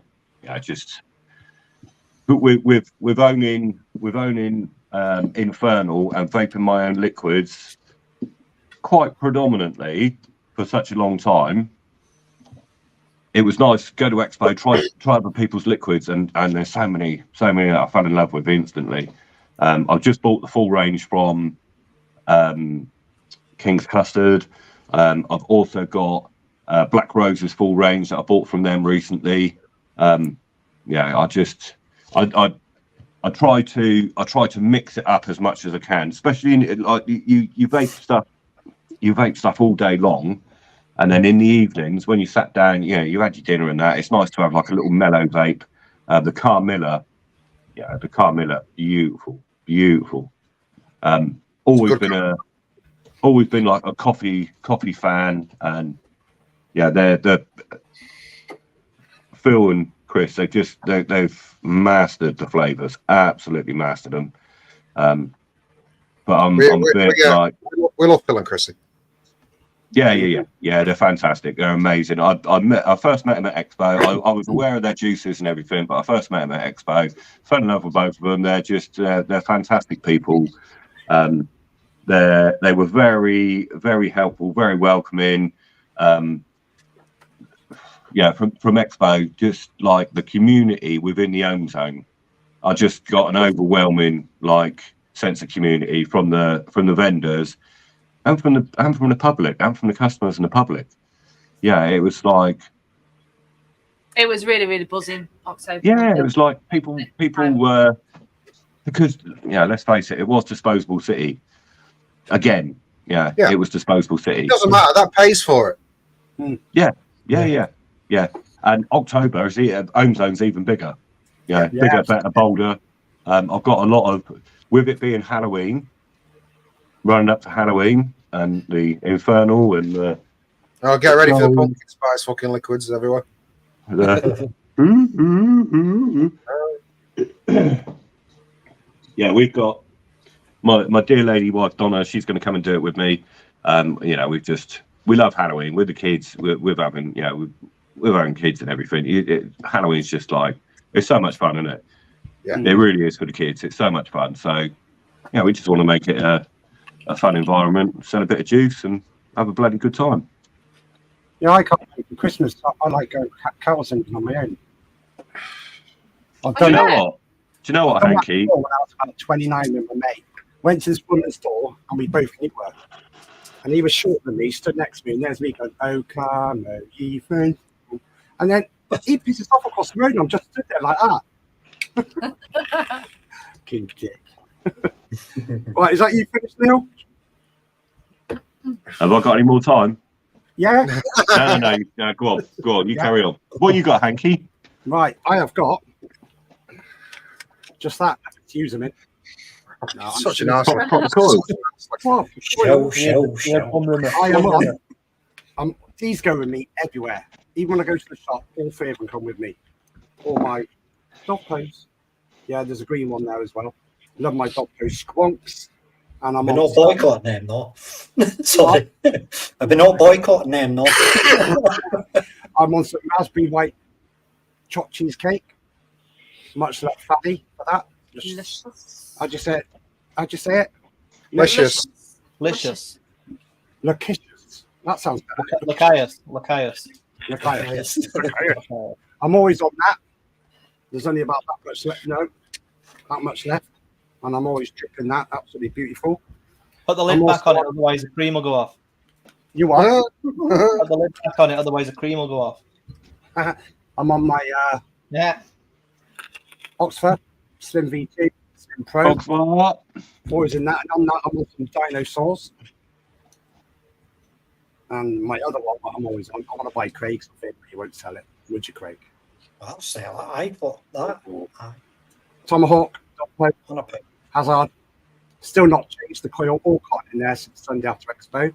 But with owning Infernal and vaping my own liquids quite predominantly for such a long time, it was nice to go to Expo, try other people's liquids, and there's so many that I fell in love with instantly. I've just bought the full range from King's Custard. I've also got Black Rose's full range that I bought from them recently. I try to mix it up as much as I can, especially in like you vape stuff all day long, and then in the evenings when you sat down, you've had your dinner and that, it's nice to have like a little mellow vape The Carmilla, the Carmilla, beautiful. Always been like a coffee fan, and they're Phil and Chris. They've mastered the flavors, absolutely mastered them. But I'm a bit like, we love Phil and Chrissy. Yeah, they're fantastic. They're amazing. I first met them at Expo. I was aware of their juices and everything, but I first met them at Expo. Fell in love with both of them. They're fantastic people. They were very, very helpful, very welcoming. From Expo, just like the community within the home zone, I just got an overwhelming sense of community from the vendors. And from the public, and from the customers and the public. Yeah, it was like. It was really, really buzzing October. Yeah, it was like people were, because let's face it, it was disposable city. Again, it was disposable city. It doesn't matter. That pays for it. Yeah. And October is home zone's even bigger. Bigger, better, bolder. I've got a lot of, with it being Halloween. Running up to Halloween and the Infernal and get ready for the pumpkin spice fucking liquids everywhere. We've got my dear lady wife Donna. She's going to come and do it with me. We love Halloween with the kids. We're having kids and everything. Halloween's just it's so much fun, isn't it? Yeah, it really is for the kids. It's so much fun. So we just want to make it a fun environment, sell a bit of juice, and have a bloody good time. I can't wait for Christmas. I like going carol singing on my own. Do you know what, Hanky? When I was about 29 with my mate, went to this woman's store, and we both knew her. And he was shorter than me, stood next to me, and there's me going, "Oh, come, oh, Ethan." And then he pisses off across the road, and I'm just stood there like that. King dick. Right, is that you finished, Neil? Have I got any more time? Yeah. No, go on, you carry on. What you got, Hanky? Right, I have got just that to use them in. No, such an ass. Proper Coils. These go with me everywhere. Even when I go to the shop, all three of them come with me. All my dog clothes. Yeah, there's a green one there as well. Love my dog clothes squonks. And I'm not boycotting them, though. Sorry. I've been not boycotting them, though. I'm on some raspberry white chopped cheesecake. Much less fatty for that. Delicious. I just say it. Delicious. Delicious. Lacicious. That sounds better. Lachias. I'm always on that. There's only about that much left. No, that much left. And I'm always dripping that. Absolutely beautiful. Put the lid back on it, otherwise the cream will go off. You are? Put the lid back on it, otherwise the cream will go off. I'm on my Oxford Slim V2 Slim Pro. Oxford. Always in that. And on that, I'm on some dinosaurs. And my other one, I'm always on. I want to buy Craig's, but you won't sell it. Would you, Craig? I'll sell it. I bought that. Tomahawk, Hazard. Still not changed the coil or cotton in there since Sunday after Expo.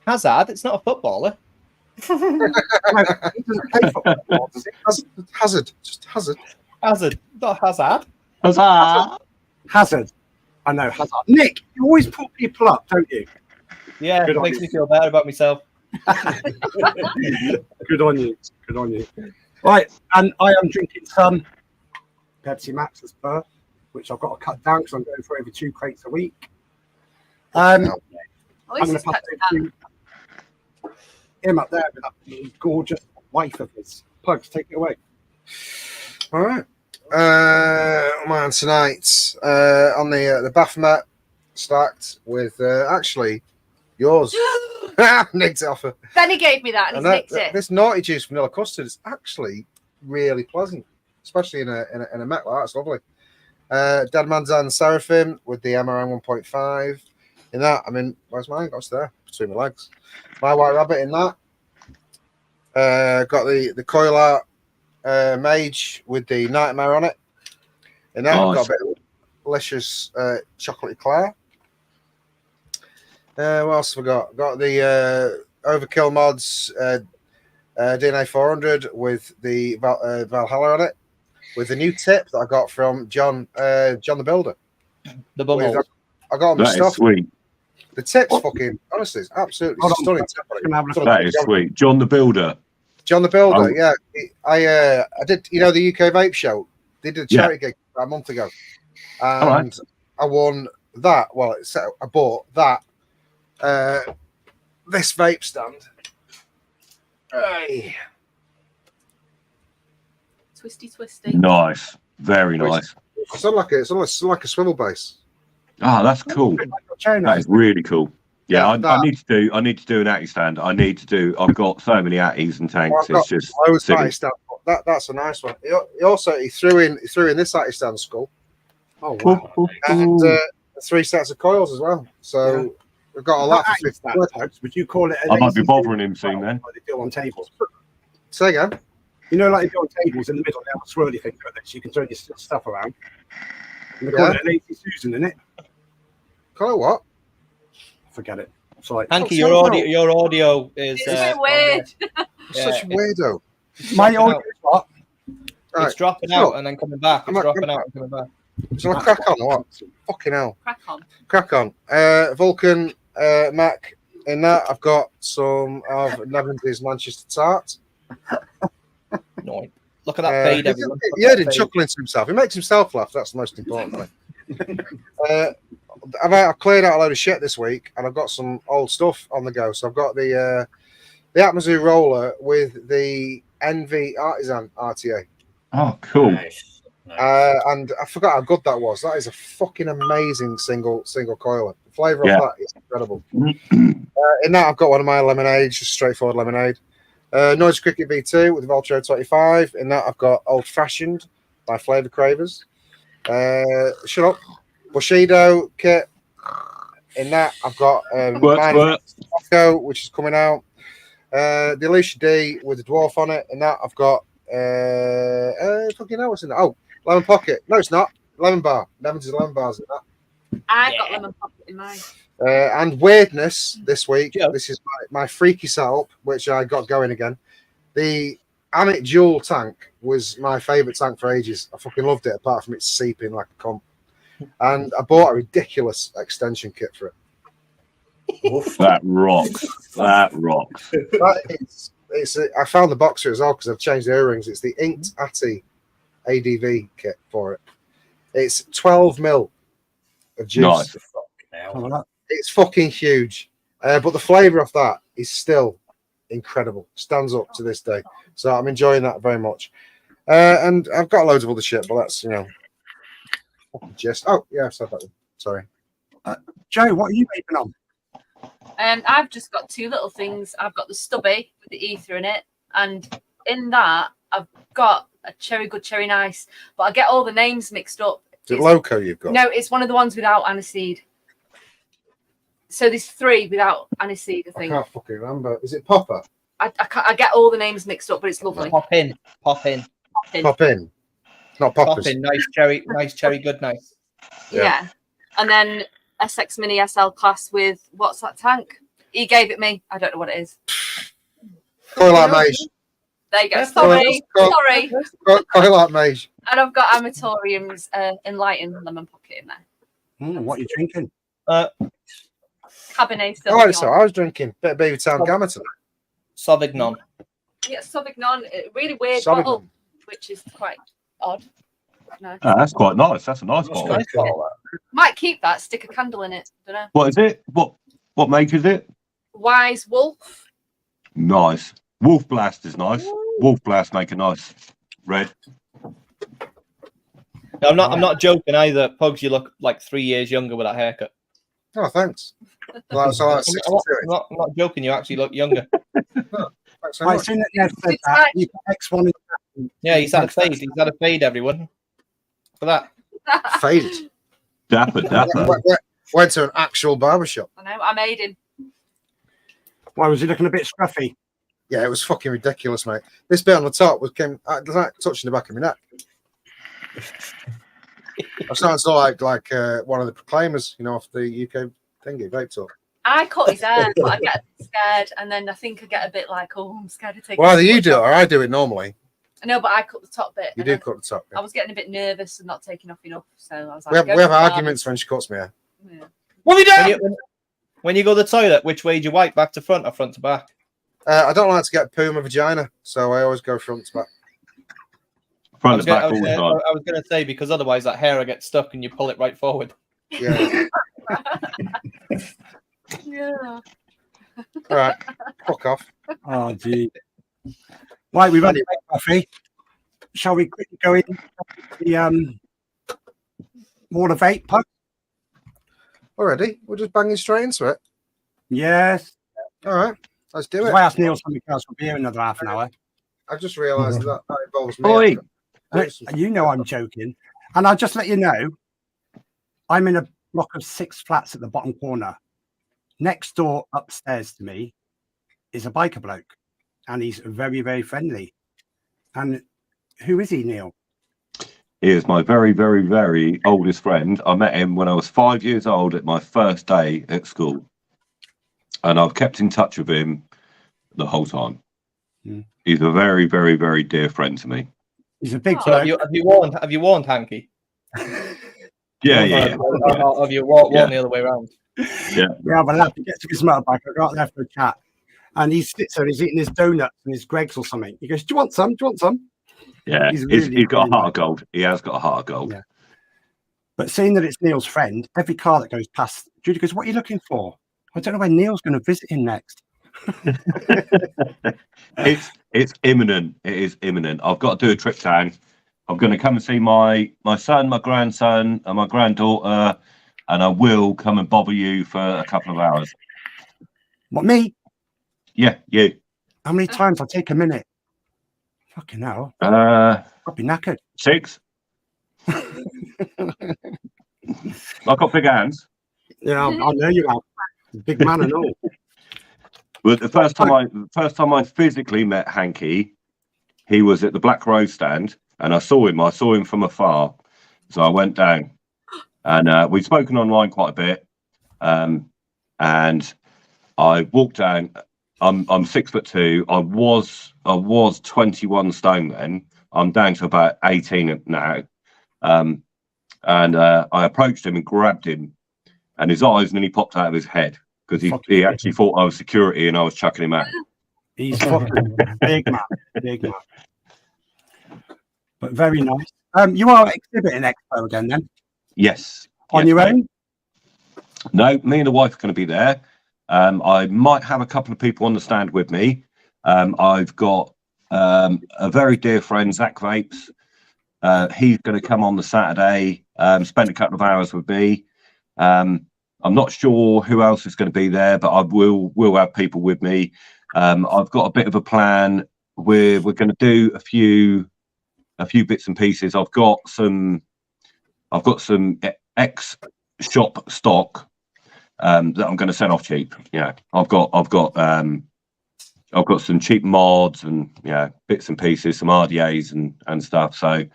Hazard? It's not a footballer. No, he doesn't play football, does he? Hazard. Just Hazard. Hazard. Not Hazard. Hazard. I know, Hazard. Nick, you always pull people up, don't you? Yeah, it makes me feel better about myself. Good on you. Good on you. Right, and I am drinking some Pepsi Max as per, which I've got to cut down because I'm going for over 2 crates a week. I'm going to pass it to him up there with that gorgeous wife of his. Pugs, take it away. All right. Man, tonight on the Baphomet stacked with actually yours. Nicked it off her. Benny gave me that and he's nicked it. This naughty juice vanilla custard is actually really pleasant, especially in a Met like that. It's lovely. Dead Man's and Seraphim with the MRN 1.5 in that. I mean, where's mine? Got there between my legs. My White Rabbit in that. Got the Coil Art Mage with the Nightmare on it. And now I've got a bit of delicious chocolate eclair. What else have I got? Got the Overkill Mods DNA 400 with the Valhalla on it, with the new tip that I got from John the Builder. The bumhole. I got him That stuff. is sweet. The tip's fucking, honestly, it's absolutely stunning. That is sweet. John the Builder. John the Builder, yeah. I did, you know, the UK Vape Show. They did a charity gig a month ago, and I won that. Well, I bought that. This vape stand. Hey. Twisty. Nice. Very nice. It's like a swivel base. Ah, that's cool. That is really cool. Yeah, I need to do an Atty stand. I've got so many Atties and tanks. It's just silly. That's a nice one. He threw in this Atty stand skull. Oh wow. And 3 sets of coils as well. So we've got a lot for 50 quid. Would you call it? I might be bothering him soon then. Like they do on tables. Say again. You know, like they do on tables in the middle, they have a swirly thing so you can throw your stuff around. And they call it an AC Susan, isn't it? Call it what? Forget it. Sorry. Hanky, your audio is. It's a bit weird. Such a weirdo. My audio is what? It's dropping out and then coming back. It's dropping out and coming back. Shall I crack on or what? Fucking hell. Crack on. Vulcan Mac. In that, I've got some of Nevans' Manchester Tart. No, look at that fade, everyone. He heard him chuckling to himself. He makes himself laugh. That's the most important thing. I've cleared out a load of shit this week, and I've got some old stuff on the go. So I've got the Atmosphere roller with the Envy Artisan RTA. Oh, cool. Nice. And I forgot how good that was. That is a fucking amazing single coiler. The flavour of that is incredible. In that, I've got one of my lemonades, just straightforward lemonade. Noise Cricket V2 with the Voltro 25. In that, I've got Old Fashioned by Flavour Cravers. Shut up. Bushido kit. In that, I've got Moscow, which is coming out. The Alicia D with the dwarf on it. In that, I've got fucking hell, what's in that? Oh, Lemon Pocket. No, it's not. Lemon Bar. Nevans' Lemon Bars in that. I've got Lemon Pocket in mine. And weirdness this week. Yeah. This is my freaky setup, which I got going again. The Amit Dual tank was my favourite tank for ages. I fucking loved it, apart from it seeping like a comp. And I bought a ridiculous extension kit for it. That rocks. That rocks. I found the boxer as well because I've changed the O-rings. It's the Inked Atty ADV kit for it. It's 12 mil of juice. Nice. It's fucking huge. But the flavour of that is still incredible. Stands up to this day. So I'm enjoying that very much. And I've got loads of other shit, but that's, just. Oh, yeah, I've said that one. Sorry. Joe, what are you vaping on? I've just got 2 little things. I've got the stubby with the ether in it, and in that I've got a Cherry Good Cherry Nice, but I get all the names mixed up. Is it Loco you've got? No, it's one of the ones without aniseed. So there's 3 without aniseed, I think. I can't fucking remember. Is it Popper? I get all the names mixed up, but it's lovely. Pop in. Pop in. Not Poppers. Pop in. Nice cherry, good, nice. Yeah. And then SX Mini SL class with, what's that tank? He gave it me. I don't know what it is. Coil Art Mage. There you go. Sorry. Coil Art Mage. And I've got Amatorium's Enlightened Lemon Pocket in there. What are you drinking? Cabernet Sauvignon. Oh, so I was drinking a bit of Baby Town Gamma tonight. Sauvignon. Yeah, Sauvignon. Really weird Sauvignon. bottle, which is quite odd. No. Oh, that's quite nice. That's a nice bottle. Nice bottle, Might keep that. Stick a candle in it. Don't know. What is it? What make is it? Wise Wolf. Nice. Wolf Blast is nice. Wolf Blast make a nice red. No, I'm not joking either. Pugs, you look like 3 years younger with that haircut. Oh, thanks. Well, so that's I'm not joking. You actually look younger. Thanks so I've much. seen that you had said that. You got X1 in Yeah, he's had a fade. He's had a fade, everyone. For that. Faded. Dapper. Went to an actual barbershop. I know. I made him. Why was he looking a bit scruffy? Yeah, it was fucking ridiculous, mate. This bit on the top was like touching the back of my neck. I started to like one of the proclaimers, you know, off the UK thingy, vape talk. I cut his hair, but I get a bit scared, and then I think I get a bit like, oh, I'm scared to take. Well, either you do it or I do it normally. I know, but I cut the top bit. You do cut the top bit. I was getting a bit nervous and not taking off enough, so I was like, we have arguments when she cuts me hair. Yeah. What have you done? When you go to the toilet, which way do you wipe? Back to front or front to back? I don't like to get poo in my vagina, so I always go front to back. Front to back I all the time. was going to say, because otherwise that hair will get stuck and you pull it right forward. Yeah. Yeah. All right. Fuck off. Oh, gee. Right, we've had coffee. Shall we quickly go in the water vape pug? Already? We're just banging straight into it. Yes. All right. Let's do it. If I ask Neil something else, we'll be here another half an hour. I just realised that involves me. Oi. You know I'm joking. And I'll just let you know, I'm in a block of 6 flats at the bottom corner. Next door upstairs to me is a biker bloke, and he's very, very friendly. And who is he, Neil? He is my very, very, very oldest friend. I met him when I was 5 years old at my first day at school. And I've kept in touch with him the whole time. Mm. He's a very, very, very dear friend to me. He's a big So bloke. have you warned Hanky? Yeah. Or have you warned the other way around? Yeah. Yeah, but lad, he gets to his motorbike. I got there for a chat. And he sits there, he's eating his donuts and his Greggs or something. He goes, do you want some? Do you want some? Yeah. He's He's really, got really a heart of gold. He has got a heart of gold. Yeah. But seeing that it's Neil's friend, every car that goes past, Judy goes, what are you looking for? I don't know when Neil's going to visit him next. It's imminent. It is imminent. I've got to do a trip down. I'm going to come and see my son, my grandson, and my granddaughter, and I will come and bother you for a couple of hours. What, me? Yeah, you. How many times? I'll take a minute. Fucking hell. Uh, I'll be knackered. 6. I've got big hands. Yeah, I know you have. Big man and all. But the first time I physically met Hanky, he was at the Black Rose stand, and I saw him from afar. So I went down, and we've spoken online quite a bit. And I walked down. I'm 6'2". I was 21 stone then. I'm down to about 18 now. And I approached him and grabbed him, and his eyes nearly popped out of his head because he actually thought I was security and I was chucking him out. He's fucking big man. But very nice. You are exhibiting Expo again then? Yes. On your own? No, me and the wife are going to be there. I might have a couple of people on the stand with me. I've got a very dear friend, Zach Vapes. He's going to come on the Saturday, spend a couple of hours with me. I'm not sure who else is going to be there, but I will have people with me. I've got a bit of a plan. We're going to do a few bits and pieces. I've got some ex shop stock that I'm going to sell off cheap. Yeah, I've got some cheap mods and bits and pieces, some RDAs and stuff. So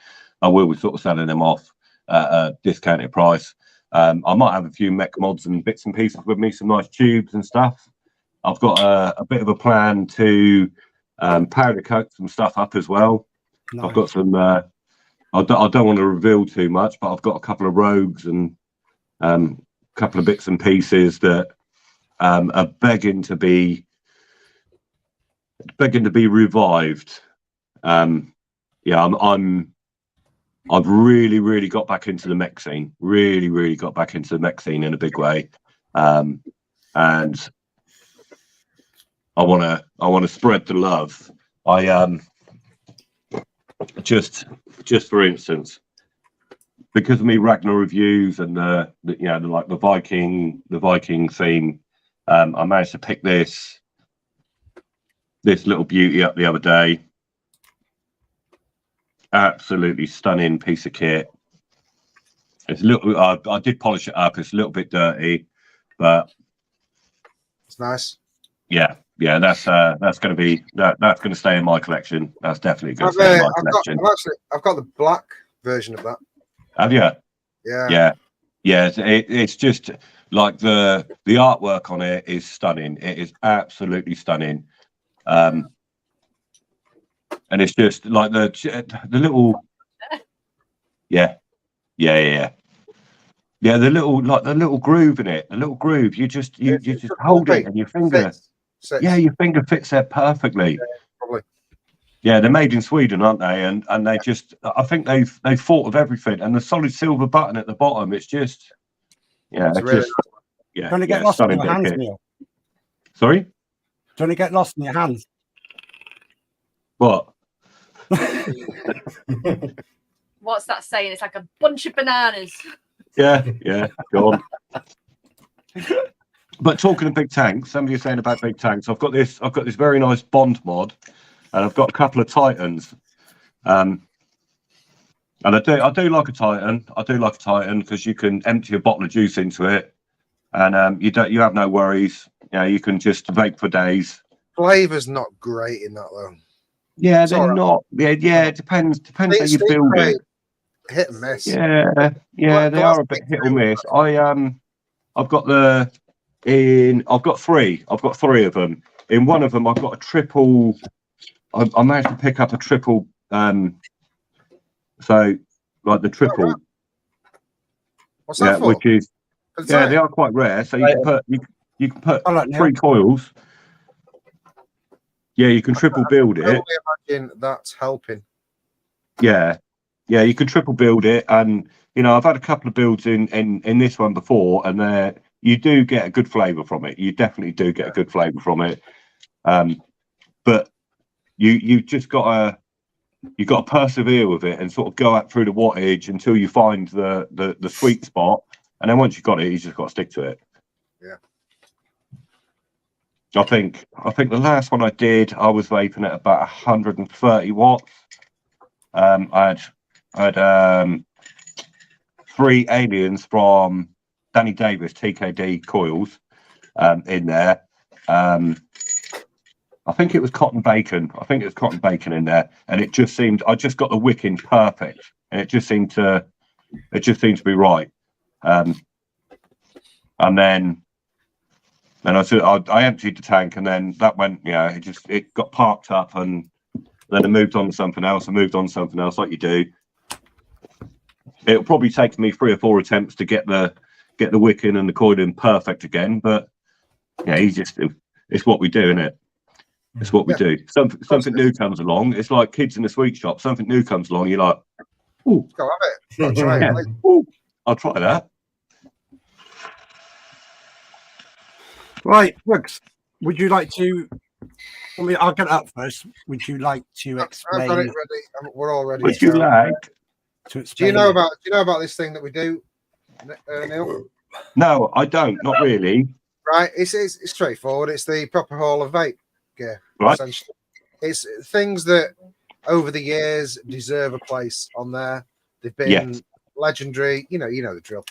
I will be sort of selling them off at a discounted price. I might have a few mech mods and bits and pieces with me, some nice tubes and stuff. I've got a bit of a plan to powder coat some stuff up as well. Nice. I've got some. I don't want to reveal too much, but I've got a couple of rogues and a couple of bits and pieces that are begging to be revived. I've really got back into the mech scene. Really got back into the mech scene in a big way, and I want to spread the love. I just for instance, because of me Ragnar reviews and the Viking theme, I managed to pick this little beauty up the other day. Absolutely stunning piece of kit. It's a little. I did polish it up. It's a little bit dirty, but it's nice. Yeah. yeah, that's going to be that's going to stay in my collection. That's definitely going to stay in my collection. I've got the black version of that. Have you? Yeah. It's just like the artwork on it is stunning. It is absolutely stunning. And it's just like the little the little groove in it, the little groove. You just hold it and your finger your finger fits there perfectly. Probably. Yeah, they're made in Sweden, aren't they? And they just, I think they've thought of everything. And the solid silver button at the bottom, it's just, Trying to get lost in your hands, Neil. Sorry? Trying to get lost in your hands. What? What's that saying? It's like a bunch of bananas. Yeah, go on. But talking of big tanks, somebody was saying about big tanks. I've got this very nice Bond mod, and I've got a couple of Titans. And I do like a Titan. I do like a Titan because you can empty a bottle of juice into it, and you have no worries. You can just vape for days. Flavor's not great in that though. Yeah, they're not. Yeah, it depends how you build it. Hit and miss. Yeah, they are a bit hit or miss. I've got three. I've got three of them. In one of them, I've got a triple. I managed to pick up a triple. So like the triple. Right. What's that for? Which is they are quite rare. So you can put 3 coils. Yeah, you can triple build it. I only imagine that's helping. Yeah, you can triple build it, and I've had a couple of builds in this one before, and you do get a good flavour from it. You definitely do get a good flavour from it. But you just gotta persevere with it and sort of go out through the wattage until you find the sweet spot, and then once you've got it, you just got to stick to it. Yeah. I think the last one I did, I was vaping at about 130 watts. I had 3 aliens from Danny Davis TKD coils in there. I think it was cotton bacon. In there, and it just seemed I just got the wicking perfect, and it just seemed to be right. And then I emptied the tank, and then that went. It got parked up, and then I moved on to something else. Like you do. It'll probably take me 3 or 4 attempts to get the wicking and the coiling perfect again, but it's what we do, isn't it? It's what we do. Something new comes along. It's like kids in a sweet shop. Something new comes along. You're like, "Ooh, go have it." Try it. Ooh, I'll try that. Right, Brooks. Would you like to? I'll get it up first. Would you like to explain? I've got it ready. We're all ready. Would you like to explain? Do you know about this thing that we do, Neil? No, I don't. Not really. Right. It's straightforward. It's the proper haul of vape gear. Right. Essentially, it's things that over the years deserve a place on there. They've been legendary. You know the drill.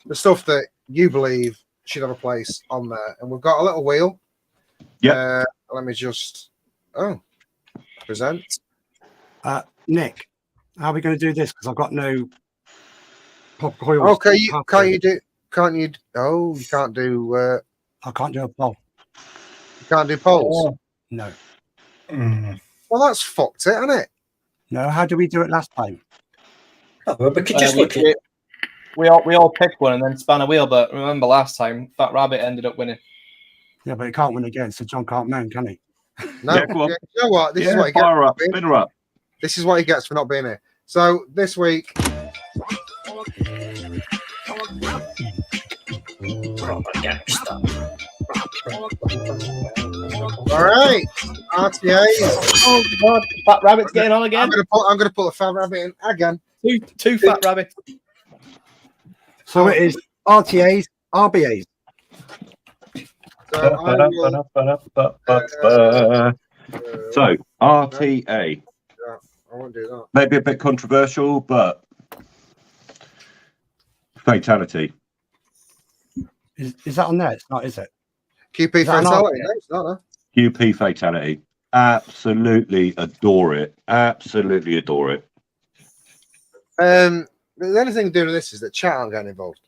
The stuff that you believe should have a place on there, and we've got a little wheel. Yeah. Let me just present. Nick, how are we going to do this? Because I've got no proper coils. Okay, can't you do? Oh, you can't do. I can't do a poll. You can't do polls. Oh, no. Well, that's fucked it, isn't it? No. How did we do it last time? Oh, well, we could just look at. We all picked one and then span a wheel, but remember last time, Fat Rabbit ended up winning. Yeah, but he can't win again, so John can't moan, can he? No. Yeah, go on. You know what? This is what he gets. Fire up, spin her up. This is what he gets for not being here. So this week. All right, RTAs. Oh God, Fat Rabbit's getting on again. I'm gonna put a Fat Rabbit in again. Two Fat Rabbits. So it is RTAs, RBAs. So RTA. I won't do that. Maybe a bit controversial, but fatality. Is that on there? It's not, is it? QP Is that an fatality. RTA? No, it's not. QP fatality. Absolutely adore it. Absolutely adore it. The only thing to do with this is that chat aren't getting involved.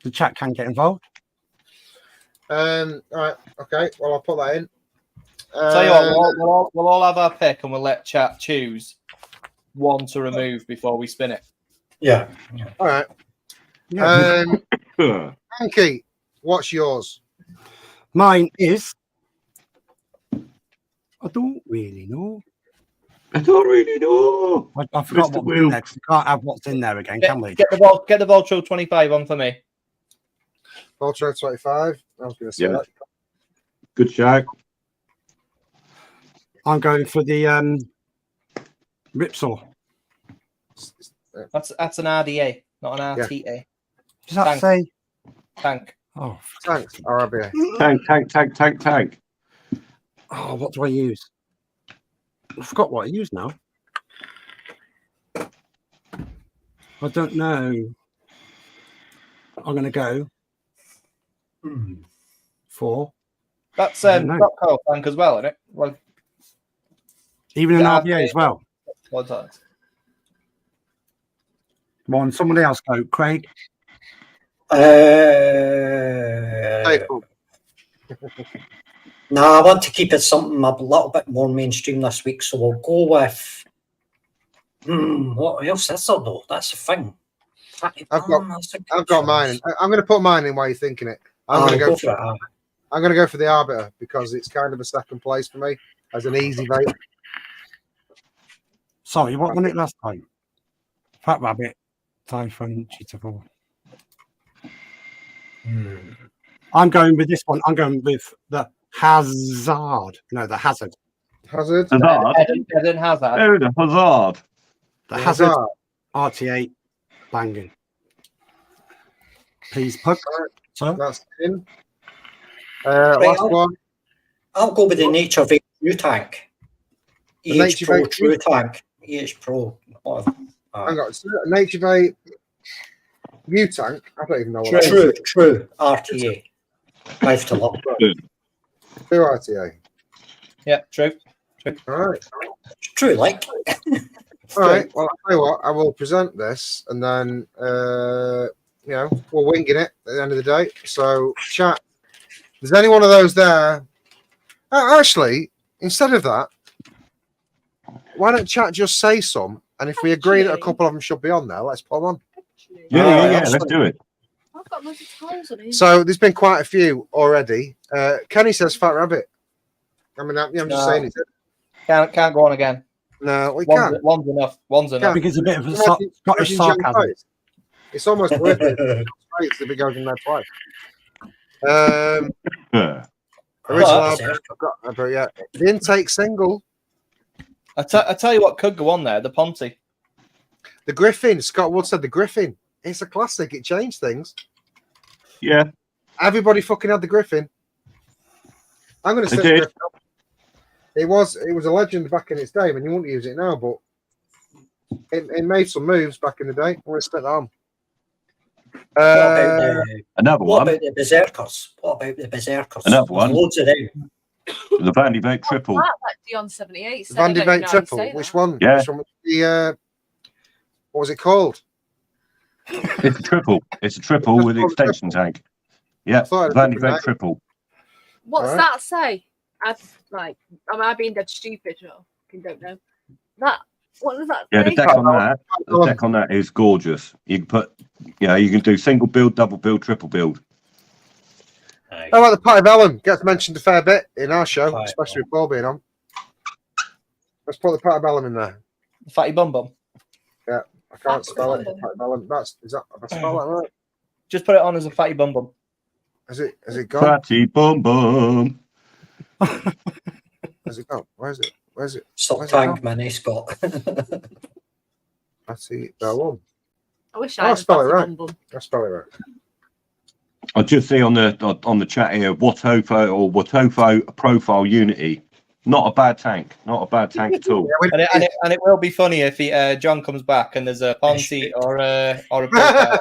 The chat can get involved. All right, okay. Well, I'll put that in. Tell you what, we'll all have our pick, and we'll let chat choose one to remove before we spin it. Yeah. All right. Yeah. Hanky, what's yours? Mine is. I don't really know. I don't really know. I forgot Mr. what was in there, 'cause we can't have what's in there again, can we? Get the Voltro 25 on for me. Ultra 25. I was going to say Yeah. that. Good shout. I'm going for the Ripsaw. That's an RDA, not an RTA. Does that Tank. say? Tank. Oh, Thanks, RBA. Tank. oh, what do I use? I forgot what I use now. I don't know. I'm going to go for That's I don't know. Proper Coils tank as well, isn't it? Well, even an Yeah, RBA as well. what's that? Come on, somebody else go. Craig. Faithful. No, I want to keep it something a little bit more mainstream this week, so we'll go with. What else is there though? That's the thing. I've got mine. I'm going to put mine in while you're thinking it. I'm going to go for it. I'm going to go for the Arbiter because it's kind of a second place for me as an easy vape. Sorry, what won it last time? Fat Rabbit, Typhon, Cheetah Ball. I'm going with this one. I'm going with the Hazard. No, the Hazard. Hazard. Eden Hazard. Oh, the Hazard. The Hazard RT8 banging. Please, Pug. So That's in. Right, Last one. I'll go with the Nature Vape True Tank. The EH Nature Pro Vape True Tank. EH Pro. Whatever. Hang on. Nature Vape. U-Tank. I don't even know what that is. True RTA. Life to love. True RTA. Yeah, true. All right. True, like. All right. Well, I'll tell you what. I will present this, and then we're winging it at the end of the day. So, chat. There's any one of those there? Actually, instead of that, why don't chat just say some? And if we agree that a couple of them should be on there, let's put them on. Yeah. Let's do it. I've got loads of tiles on here. So there's been quite a few already. Kenny says Fat Rabbit. I mean, I'm just saying it. Can't go on again. No, we can't. One's enough. One's enough. because it's a bit of a Imagine Scottish Jam sarcasm. Coats. It's almost worth it if it goes in there twice. Yeah. Original that's album, but yeah, the intake single, I tell you what could go on there, the Ponty. the Griffin. Scott Wood said the Griffin. It's a classic. It changed things. Yeah. Everybody fucking had the Griffin. I'm going to say They did. it was a legend back in its day. I mean, you wouldn't use it now, but it made some moves back in the day. I'm going to stick that on. Another What one. about the Berserkers? Another one. There's loads of them. The Vandy Vape Triple. That Dion 78. Van de Beek Triple. Which one? Yeah. Which one was the what was it called? It's a triple. It's a triple with the extension tank. Yeah. thought it was Vandy different, Vape Triple. What's Alright. that say? Am I being dead stupid? Or I don't know. What does that Yeah, say? the deck on that is gorgeous. You can put, you can do single build, double build, triple build. How about the Pie Vellum? Gets mentioned a fair bit in our show, Pie especially with Paul being on. Let's put the Pie Vellum in there. Fatty Bum Bum. I can't spell it. Pie Vellum. Is that? Have I spelled that right? Just put it on as a Fatty Bum Bum. Has it gone? Fatty bum bum. Has it gone? Where's it? Stop Where's it tank, gone? man, Scott. Fatty Vellum. I wish I'll I had a spell it fatty right. bum bum. I spell it right. I just see on the chat here, Watofo Profile Unity. Not a bad tank. Not a bad tank at all. And it will be funny if John comes back and there's a Ponty or a profile.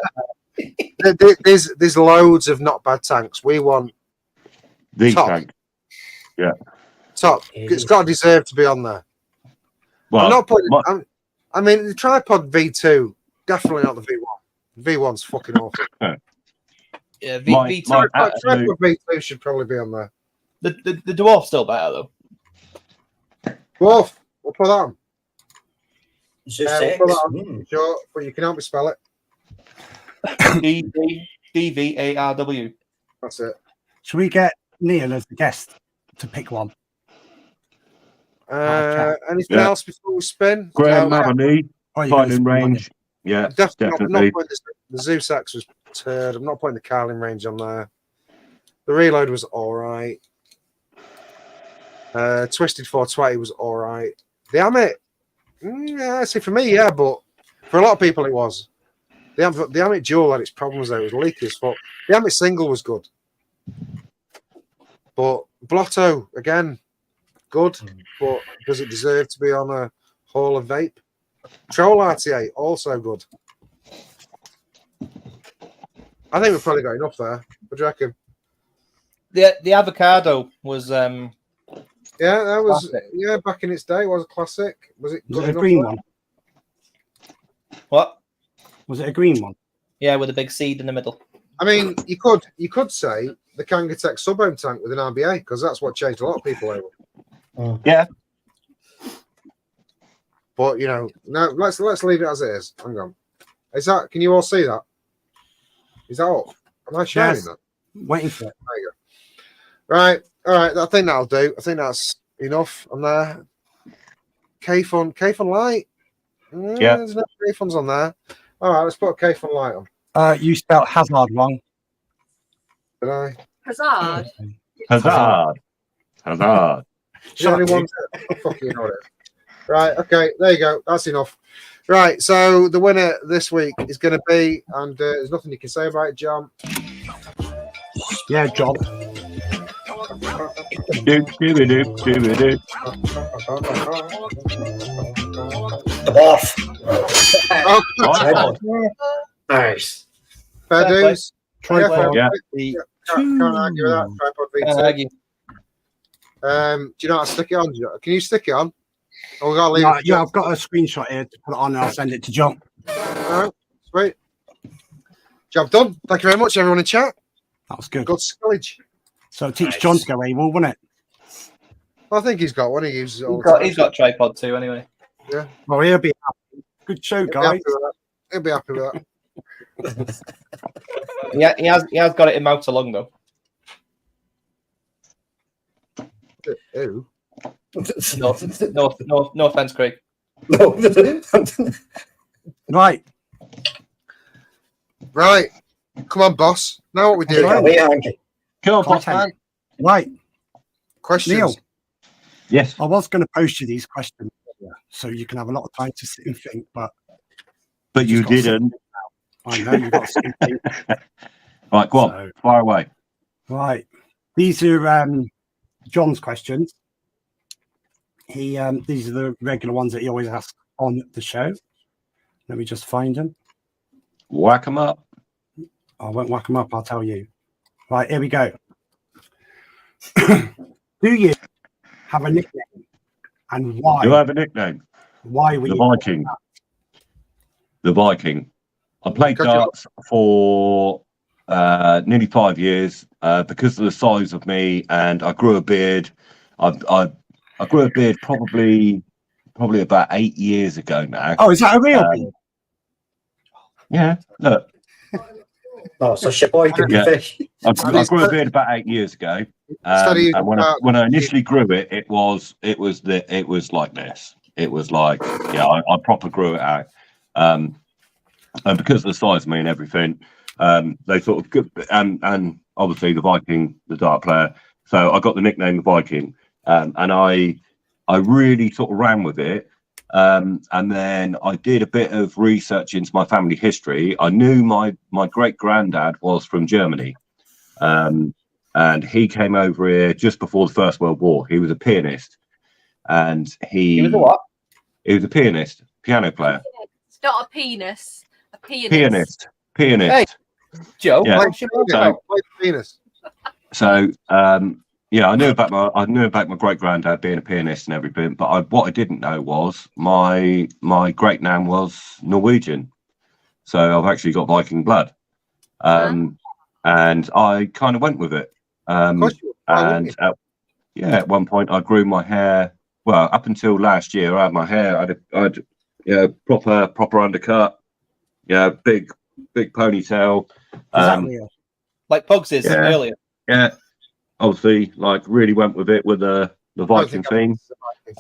There's loads of not bad tanks. We want The Top. tank. Yeah. Top. It's got to deserve to be on there. Well, I'm not putting. I mean, the tripod V2, definitely not the V1. V1's fucking awful. Yeah, My V2. Tripod absolute, V2 should probably be on there. The dwarf's still better though. Dwarf, we'll put that on. Zeus We'll X. put that on. Sure, but you can help me spell it. DVARW. That's it. Should we get Neil as the guest to pick one? Anything else before we spin? Graham No, Mavany, Oh, you're fighting gonna spin range. Yeah, definitely. definitely. Not putting the Zeus X was turd. I'm not putting the Carlin range on there. The reload was all right. Twisted 420 was all right. The Amit, yeah, see for me, yeah, but for a lot of people it was. The Amit Dual had its problems there. It was leaky as fuck. The Amit Single was good. But Blotto, again, good. But does it deserve to be on a Hall of Vape? Troll RTA, also good. I think we've probably got enough there. What do you reckon? The avocado was Yeah, that was classic. back in its day. It was a classic. Was it Was good it a enough green there? one? what? Was it a green one? Yeah, with a big seed in the middle. I mean, you could say the Kangatech sub-ohm tank with an RBA because that's what changed a lot of people over. Yeah. But you know, no, let's leave it as it is. Hang on. Is that? Can you all see that? Is that up? Am I sharing Yes. that? Waiting for it. There you go. Right. All right. I think that'll do. I think that's enough on there. K-Fun Light. Yeah. There's no K-Funs on there. All right. Let's put a K-Fun Light on. You spelled hazard wrong. Did I? Hazard. Hazard. Hazard. Is there anyone? Fucking know it. Right. Okay. There you go. That's enough. Right. So the winner this week is going to be, and there's nothing you can say about it, John. Yeah, job. Doop-doop-doop-doop-doop. Dwarf. Oh, Nice. fair Fair play. dues. Tripod. fair Yeah. play. Can't argue with that. Tripod Can't V2. argue. Do you know how to stick it on? Can you stick it on? Or we gotta leave No, it? yeah, I've got a screenshot here to put it on and I'll send it to John. All right. Sweet. Job done. Thank you very much, everyone in chat. That was good. Good skillage. So teach Nice. John to go AWOL, wouldn't it? I think he's got one. He uses it all the time. He's got tripod too, anyway. Well, he'll be happy. Good show, He'll be happy guys. with that. He'll be happy with that. Yeah, he has got it in mouth along though. Ew. No offense, Craig. Right. Right. Come on, boss. Now what we do? Right. Come on, boss Content. man. Right. Questions. Neil, Yes. I was going to post you these questions so you can have a lot of time to sit and think, but But you Just got didn't. I know you've got to sit and think. Right, go on. So- Fire away. Right. These are John's questions. These are the regular ones that he always asks on the show. Let me just find them. Whack them up. I won't whack them up, I'll tell you. Right, here we go. Do you have a nickname? And why? Do I have a nickname? Why were The you Viking. The Viking. I played Gotcha. darts for nearly 5 years because of the size of me, and I grew a beard. I grew a beard probably about 8 years ago now. Oh, is that a real beard? Yeah, look, Oh, so your boy could Yeah. fish. I grew a beard about 8 years ago, Study and when I initially grew it, it was like this. It was like, yeah, I proper grew it out, and because of the size of me and everything, they sort of and obviously the Viking, the dart player. So I got the nickname the Viking, and I really sort of ran with it. And then I did a bit of research into my family history. I knew my great granddad was from Germany, and he came over here just before the First World War. He was a pianist, and He was a what? He was a pianist, piano player, It's not a penis. A pianist. pianist. Hey. Joe, Yeah. what's your Play about? the penis. So yeah, I knew about my great granddad being a pianist and everything, but what I didn't know was my great nan was Norwegian, so I've actually got Viking blood, and I kind of went with it. Of course you would. Why wouldn't And at one point I grew my hair. Well, up until last year, I had my hair. I'd proper undercut. Yeah, big ponytail. Is that real? Like Pugs' Yeah. earlier. Yeah, obviously, like really went with it with the Viking theme.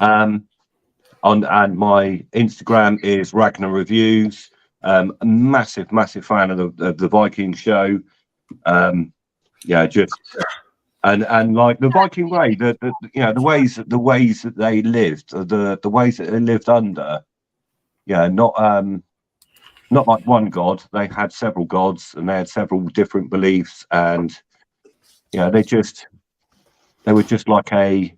And my Instagram is Ragnar Reviews. A massive fan of the Viking show. Just and like the Viking way, the ways that they lived, the ways that they lived under. Yeah, not like one god. They had several gods, and they had several different beliefs, and they were just like a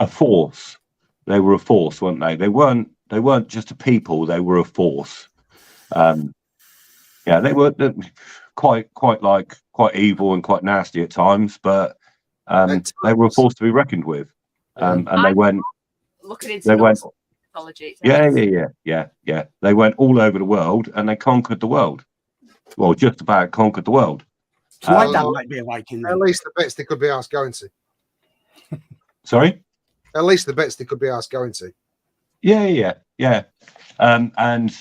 force. They were a force, weren't they? They weren't just a people. They were a force. They were quite evil and quite nasty at times, but they were a force to be reckoned with. And they went. Looking into mythology. Yeah. They went all over the world and they conquered the world. Well, just about conquered the world. So my dad might be a Viking. At least the bits they could be asked going to. Sorry? At least the bits they could be asked going to. Yeah. Ragnar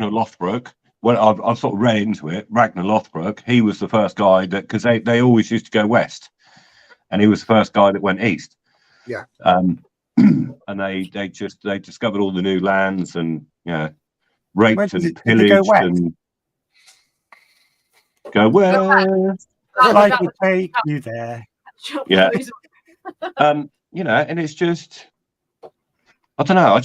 Lothbrok. Well, I've sort of read into it. Ragnar Lothbrok. He was the first guy that, because they always used to go west, and he was the first guy that went east. Yeah. And they discovered all the new lands and raped and pillaged and go west. Like to take you there. Yeah. And it's just, I don't know.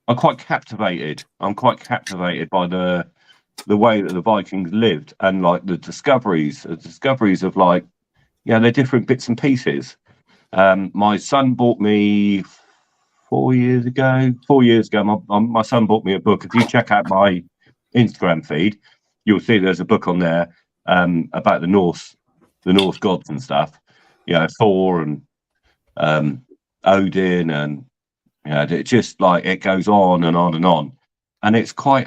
I'm quite captivated. I'm quite captivated by the way that the Vikings lived, and like the discoveries of like, they're different bits and pieces. My son bought me 4 years ago. My son bought me a book. If you check out my Instagram feed, you'll see there's a book on there about the Norse gods and stuff. Thor and Odin, and it just like it goes on and on and on, and it's quite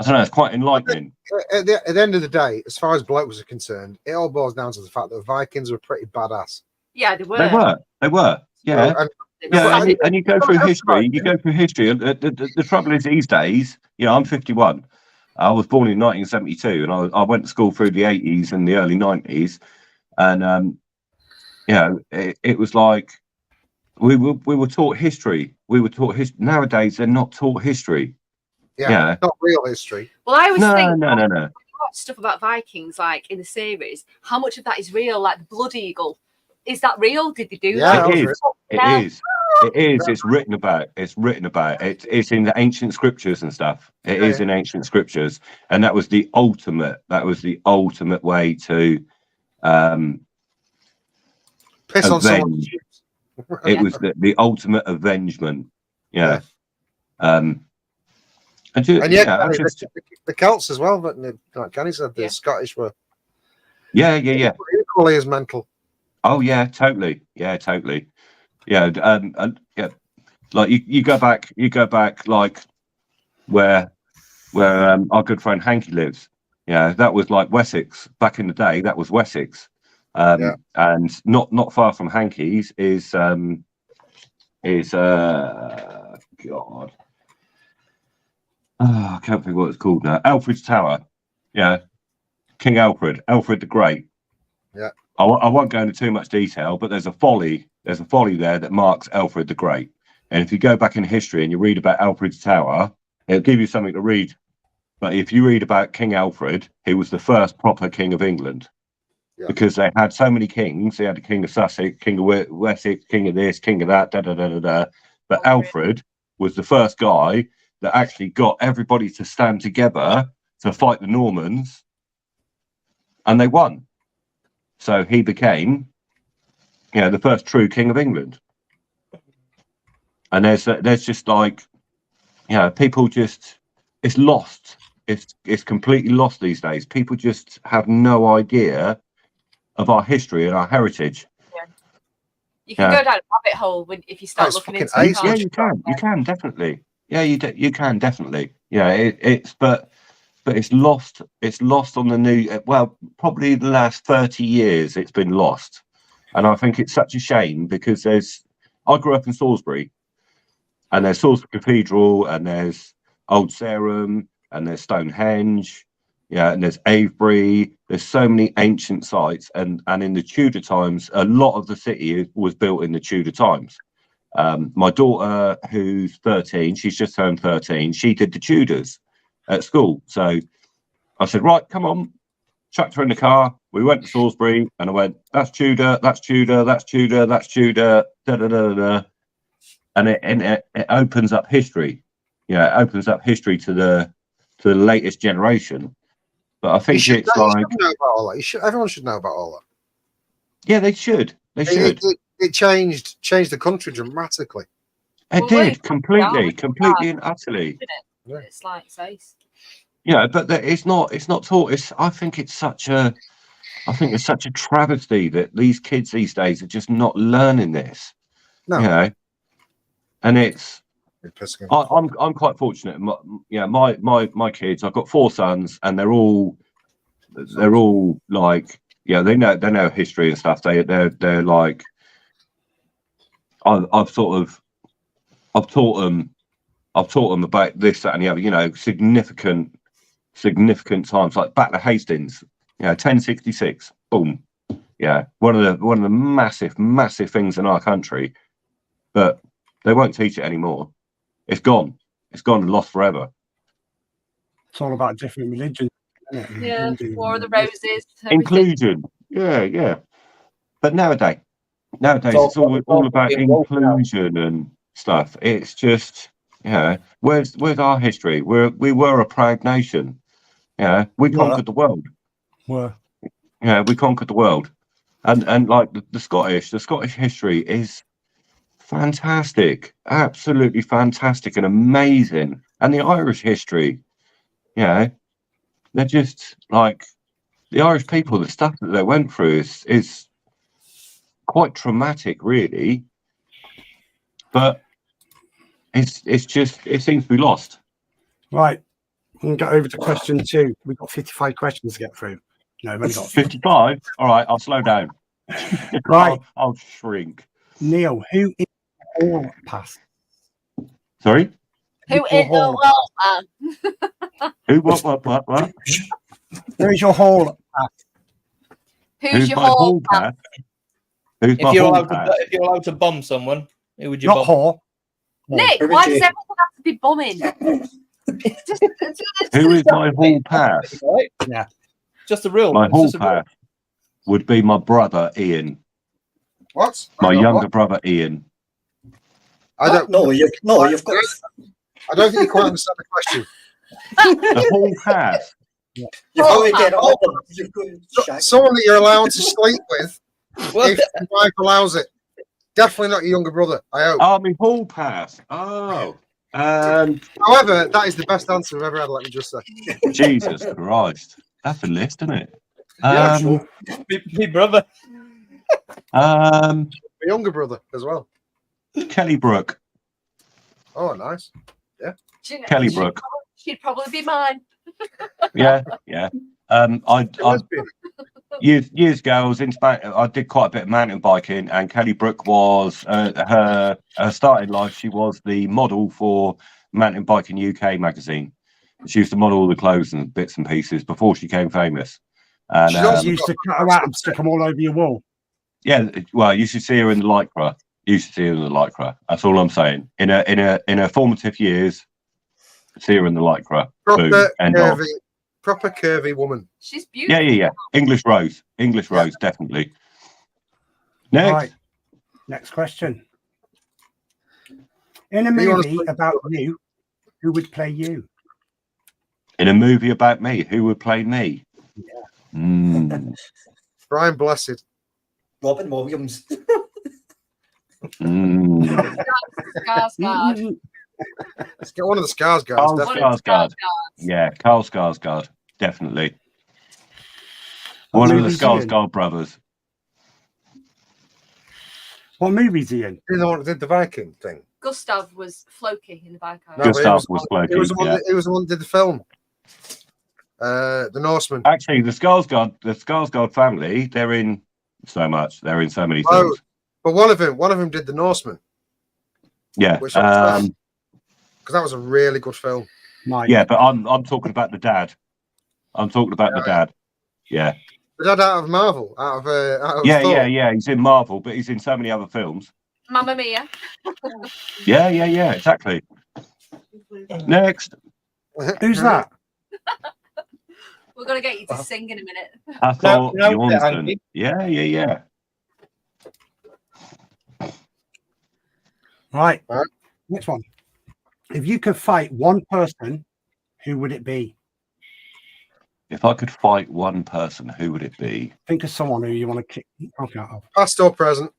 it's quite enlightening. At the end of the day, as far as blokes are concerned, it all boils down to the fact that the Vikings were pretty badass. Yeah, they were. They were. Yeah. And you go through history. And the trouble is these days, I'm 51. I was born in 1972, and I went to school through the 80s and the early 90s, and it was like we were taught history. Nowadays, they're not taught history. Yeah, not real history. Well, I always think no. Stuff about Vikings, like in the series, how much of that is real? Like the Blood Eagle, is that real? Did they do that? It is. It's written about. It's in the ancient scriptures and stuff. It is in ancient scriptures, and that was the ultimate way to piss on someone. It was the ultimate avengement. Yeah. The Celts as well, but like Kenny said, the Scottish were equally as mental. Oh yeah, totally. Yeah. Like you go back like where our good friend Hanky lives. Yeah, that was like Wessex back in the day. That was Wessex. And not far from Hanky's is God. I can't think what it's called now. Alfred's Tower. Yeah. King Alfred the Great. Yeah. I won't go into too much detail, but there's a folly there that marks Alfred the Great. And if you go back in history and you read about Alfred's Tower, it'll give you something to read. But if you read about King Alfred, he was the first proper king of England. Yeah. Because they had so many kings. They had a king of Sussex, king of Wessex, king of this, king of that, But Alfred was the first guy that actually got everybody to stand together to fight the Normans, and they won. So he became, the first true king of England. And there's just like, people just, it's lost it's completely lost these days. People just have no idea of our history and our heritage. You can go down a rabbit hole if you start looking into it. Yeah, you can definitely. Yeah, you can definitely. Yeah, but it's lost. It's lost on the new. Well, probably the last 30 years, it's been lost, and I think it's such a shame because I grew up in Salisbury, and there's Salisbury Cathedral, and there's Old Sarum, and there's Stonehenge, yeah, and there's Avebury. There's so many ancient sites, and in the Tudor times, a lot of the city was built in the Tudor times. My daughter, who's 13, she's just turned 13. She did the Tudors at school, so I said, right, come on, chucked her in the car. We went to Salisbury, and I went, that's Tudor, that's Tudor, that's Tudor, that's Tudor, da da da da, and it opens up history. Yeah, it opens up history to the latest generation. But I think it's like everyone should know about all that. Yeah, they should. They should. It changed the country dramatically. It did completely and utterly. Yeah. It's like face. Yeah, but it's not taught. I think it's such a travesty that these kids these days are just not learning this. No. You know, and I'm quite fortunate. My kids. I've got 4 sons, and they're all like, yeah, they know history and stuff. They're like, I've taught them about this, that, and the other. You know, significant times, like Battle of Hastings. 1066. Boom. Yeah, one of the massive things in our country, but they won't teach it anymore. It's gone. It's gone and lost forever. It's all about different religions, isn't it? Yeah, War of the Roses. Inclusion. Yeah. But nowadays it's all about inclusion and stuff. It's just, where's our history? We were a proud nation. Yeah, we conquered the world. We conquered the world, and like the Scottish history is fantastic, absolutely fantastic and amazing. And the Irish history, they're just like the Irish people. The stuff that they went through is quite traumatic, really. But it seems to be lost. Right, we can get over to question 2. We've got 55 questions to get through. No, we've only got 55. All right, I'll slow down. Right, I'll shrink. Neil, who is Hall Pass? Sorry? Who is the Hall? Who? What? Who is your Hall Pass? Who's your Hall Pass? Who's If you're allowed to bomb someone, who would you Not bomb? Hall. Nick, why does everyone have to be bombing? Who is my Hall Pass? Right? Yeah. Just a rule. My Hall Pass would be my brother Ian. What? My younger brother Ian. I don't know. You've got. I don't think you quite understand the question. The Hall Pass. You've got to get all of them. Someone that you're allowed to sleep with, if your wife allows it. Definitely not your younger brother, I hope. Oh, my Hall Pass. Oh. However, that is the best answer I've ever had, let me just say. Jesus Christ. That's a list, isn't it? Yeah, sure. Me brother. My younger brother as well. Kelly Brook. Oh, nice. Yeah. Kelly Brook. She'd probably be mine. Yeah. Years ago, I was I did quite a bit of mountain biking, and Kelly Brook was her starting life. She was the model for Mountain Biking UK magazine. She used to model all the clothes and bits and pieces before she became famous. And she also used to cut her out and stick them all over your wall. Yeah, well, you should see her in the lycra. That's all I'm saying. In her formative years, see her in the lycra. Proper curvy woman. She's beautiful. Yeah. English Rose, definitely. Next. Right. Next question. In a movie about you, who would play you? In a movie about me, who would play me? Yeah. Brian Blessed. Robin Williams. Let's get one of the Skarsgårds. Carl Definitely. Skarsgård. Yeah, Carl Skarsgård, definitely. What One of the movie is he in? Skarsgård brothers. What movie is he in? He's the one that did the Viking thing. Gustav was Floki in the Viking. No, but Gustav was he was the one. Floki, He was the one that did the film. The Norseman. Actually, the Skarsgård family, they're in so much. They're in so many Oh, things. but one of them did the Norseman. Yeah. Which because that was a really good film. Mike. Yeah, but I'm talking about the dad. I'm talking about the dad. Yeah. The dad out of Marvel, out of Thor. Yeah. He's in Marvel, but he's in so many other films. Mamma Mia. Yeah, exactly. Next. Who's that? We're gonna get you to sing in a minute. I thought no, Johnson. Hanky. Yeah. Right. All right. Next one. If you could fight one person, who would it be? If I could fight one person, who would it be? Think of someone who you want to kick the fuck out of. Past or present?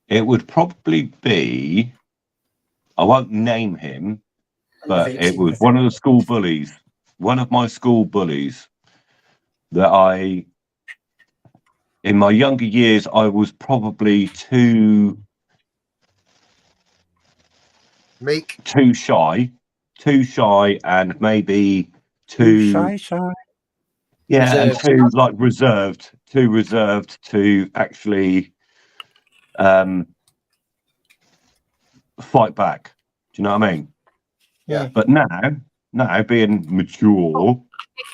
It would probably be, I won't name him, but it was one of the school bullies, one of my school bullies that in my younger years, I was probably too Meek. too shy and maybe too Shy. yeah, and Reserved. too reserved to actually fight back. Do you know what I mean? Yeah. But now being mature,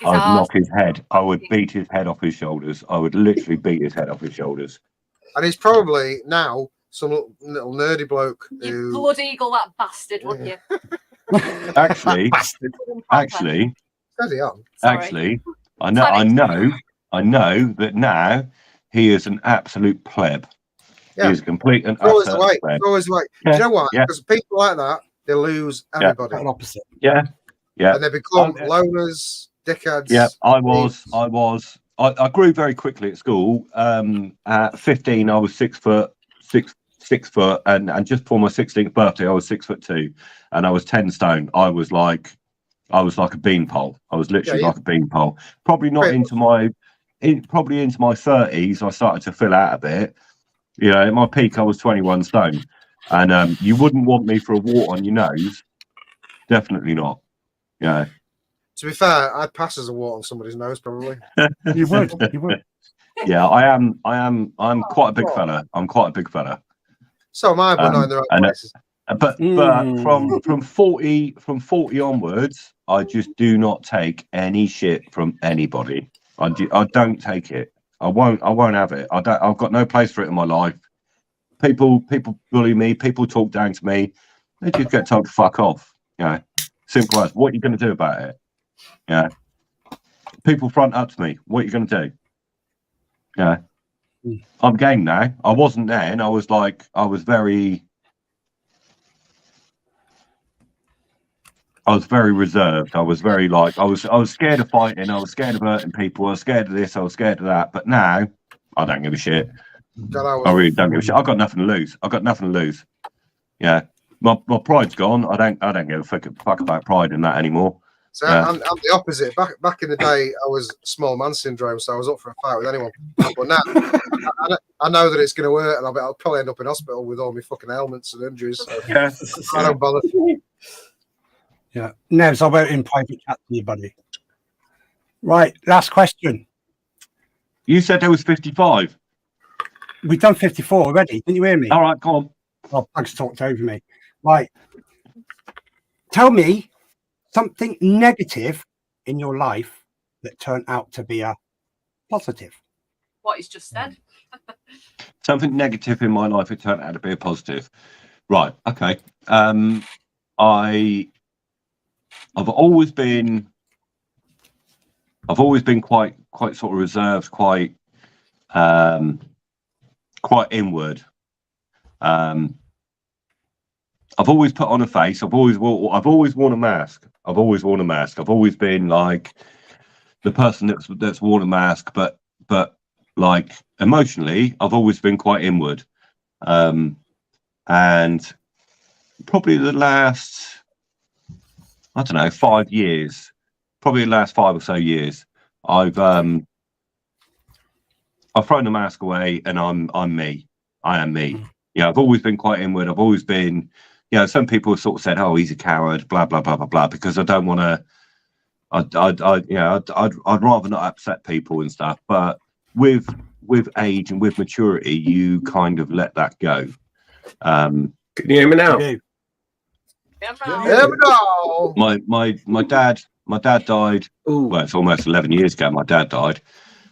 His I'd arse. knock his head. I would beat his head off his shoulders. I would literally beat his head off his shoulders. And he's probably now some little nerdy bloke You who. blood eagle that bastard, wouldn't you? Actually, Steady on. Sorry. I know that now he is an absolute pleb. Yeah. He is complete and It's always utter the way. pleb. It's always the way. Yeah, Do you know why? yeah. Because people like that, they lose everybody. Total opposite. Yeah. And they become Yeah. loners, dickheads. Yeah, I grew very quickly at school. At 15, I was 6 foot, and just before my 16th birthday, I was 6'2", and I was 10 stone. I was like a beanpole. I was literally like a beanpole. Probably not probably into my 30s, I started to fill out a bit. You know, at my peak, I was 21 stone, and you wouldn't want me for a wart on your nose. Definitely not. Yeah. To be fair, I'd pass as a wart on somebody's nose, probably. You would. Yeah, I'm quite a big fella. I'm quite a big fella. So am I, but not in the right places. But from 40 onwards, I just do not take any shit from anybody. I don't take it. I won't have it. I've got no place for it in my life. People bully me, people talk down to me, they just get told to fuck off. You know, simple as, what are you going to do about it? Yeah. People front up to me, what are you going to do? Yeah. I'm game now. I wasn't then. I was very reserved. I was very I was scared of fighting. I was scared of hurting people. I was scared of this. I was scared of that. But now I don't give a shit. I really don't give a shit. I've got nothing to lose. Yeah. My pride's gone. I don't give a fuck about pride in that anymore. So I'm the opposite. Back in the day, I was small man syndrome, so I was up for a fight with anyone. But now I know that it's going to hurt, and I'll probably end up in hospital with all my fucking ailments and injuries. So Yeah. I don't bother. Yeah. Nevs, I won't in private chat to you, buddy. Right. Last question. You said there was 55. We've done 54 already. Didn't you hear me? All right, come on. Oh, Bugs talked over me. Right. Tell me something negative in your life that turned out to be a positive. What he's just said. Something negative in my life, it turned out to be a positive. Right. Okay. I've always been quite sort of reserved, quite inward. I've always put on a face. I've always worn a mask. I've always been like the person that's worn a mask, but like emotionally, I've always been quite inward. And probably the last I don't know, 5 years, probably the last 5 or so years, I've thrown the mask away, and I'm me. I am me. Yeah, I've always been quite inward. I've always been, some people have sort of said, "Oh, he's a coward," blah blah blah blah blah, because I don't want to. I'd rather not upset people and stuff. But with age and with maturity, you kind of let that go. Can you hear me now? My dad died. Well, it's almost 11 years ago. My dad died.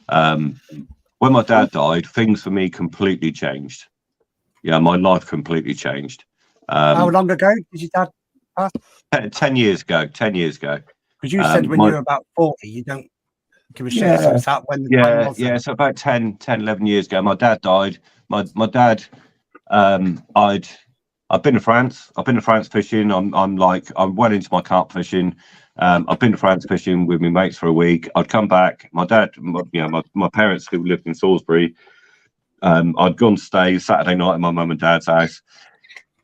When my dad died, things for me completely changed. Yeah, my life completely changed. How long ago did your dad pass? 10 years ago. 10 years ago. Because you said when you were about 40, you don't give a shit. So it's that when the time was then. So about 10, 11 years ago, my dad died. My dad, I've been to France. I've been to France fishing. I'm well into my carp fishing. I've been to France fishing with my mates for a week. I'd come back. My dad, my parents still lived in Salisbury. I'd gone to stay Saturday night at my mum and dad's house.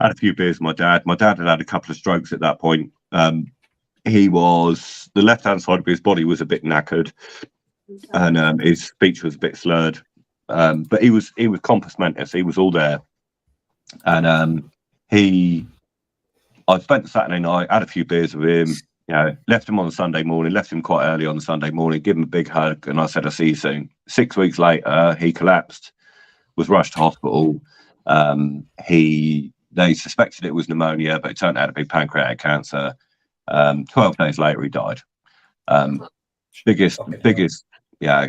Had a few beers with my dad. My dad had a couple of strokes at that point. The left-hand side of his body was a bit knackered, and his speech was a bit slurred. But he was compos mentis. He was all there, and I spent the Saturday night, had a few beers with him. Left him on the Sunday morning. Left him quite early on the Sunday morning. Give him a big hug, and I said, "I'll see you soon." 6 weeks later, he collapsed. Was rushed to hospital. They suspected it was pneumonia, but it turned out to be pancreatic cancer. 12 days later, he died. Biggest,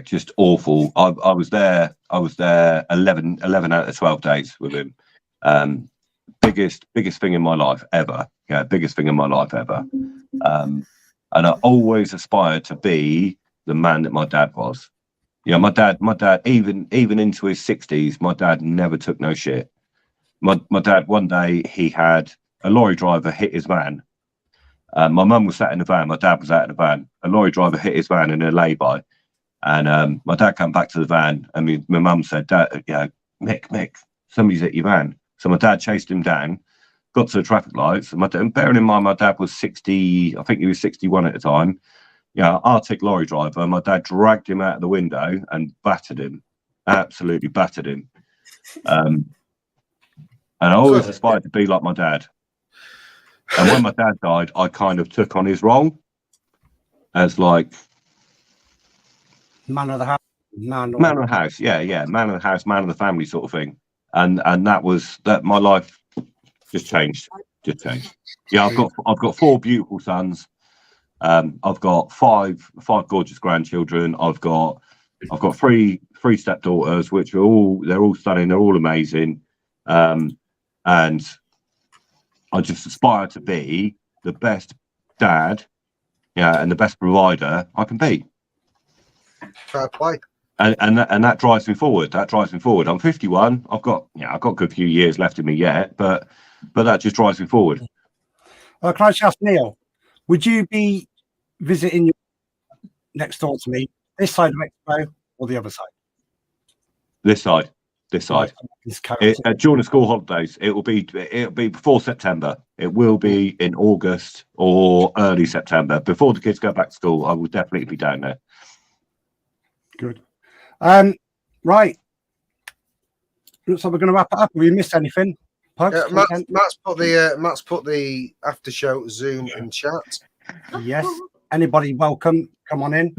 just awful. I was there 11 out of 12 days with him. Biggest thing in my life ever. Yeah, biggest thing in my life ever. And I always aspired to be the man that my dad was. My dad, even into his 60s, my dad never took no shit. My dad, one day, he had a lorry driver hit his van. My mum was sat in the van. My dad was out in the van. A lorry driver hit his van in a lay-by. And my dad came back to the van, and my mum said, "Dad, Mick, somebody's hit your van." So my dad chased him down, got to the traffic lights. And bearing in mind, my dad was 60, I think he was 61 at the time. Arctic lorry driver. My dad dragged him out of the window and battered him. Absolutely battered him. And I always aspired to be like my dad. And when my dad died, I kind of took on his role as like man of the house, man of the house, man of the house, man of the family, sort of thing. And that was that. My life just changed. Yeah, I've got 4 beautiful sons. I've got five gorgeous grandchildren. I've got three stepdaughters, which they're all stunning. They're all amazing. And I just aspire to be the best dad, and the best provider I can be. Fair play. And that drives me forward. I'm 51. I've got a good few years left in me yet, but that just drives me forward. Can I just ask Neil, would you be visiting your next door to me, this side of Expo or the other side? This side. During the school holidays, it'll be before September. It will be in August or early September. Before the kids go back to school, I will definitely be down there. Good. Right. So we're going to wrap it up. Have you missed anything? Matt's put the after show Zoom in chat. Yes. Anybody welcome? Come on in.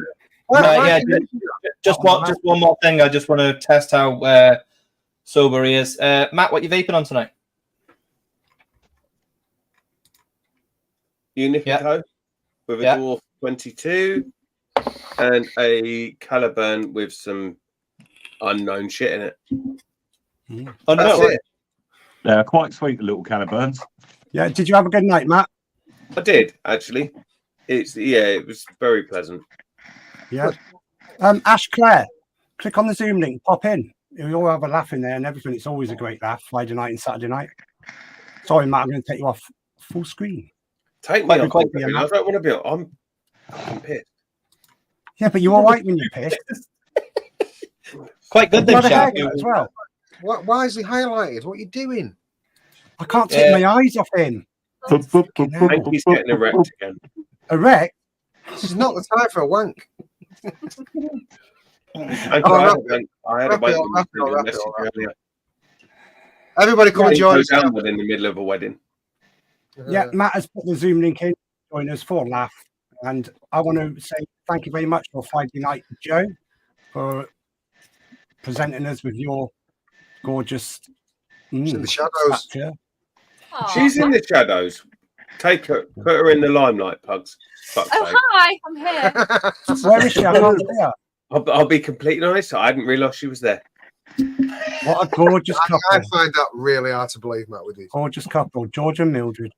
Just one more thing. I just want to test how sober he is. Matt, what you vaping on tonight? Unifico with a Dwarf 22 and a Caliburn with some unknown shit in it. Unknown. They're quite sweet, the little Caliburns. Yeah. Did you have a good night, Matt? I did, actually. It was very pleasant. Yeah. Ash Clare, click on the Zoom link, pop in. We all have a laugh in there and everything. It's always a great laugh, Friday night and Saturday night. Sorry, Matt, I'm going to take you off full screen. Take me off. I don't want to be. I'm pissed. Yeah, but you're all right when you're pissed. Quite good then, Shaq. As well. Why is he highlighted? What are you doing? I can't take my eyes off him. Hanky's getting erect again. Erect? This is not the time for a wank. I had a wrap it wank up, wrap it up, wrap it message up, wrap it earlier. Everybody come and Didn't join go us. down well in the middle of a wedding. Yeah, Matt has put the Zoom link in. Join us for a laugh. And I want to say thank you very much for Friday night, Joe, for presenting us with your gorgeous. She's in the shadows. Stature. She's in the shadows. Take her, put her in the limelight, Pugs. Fuck's Oh, sake. hi, I'm here. Where is she? I can't see her. I'll be completely honest. I hadn't realised she was there. What a gorgeous couple. I find that really hard to believe, Matt, with you. Gorgeous couple, George and Mildred.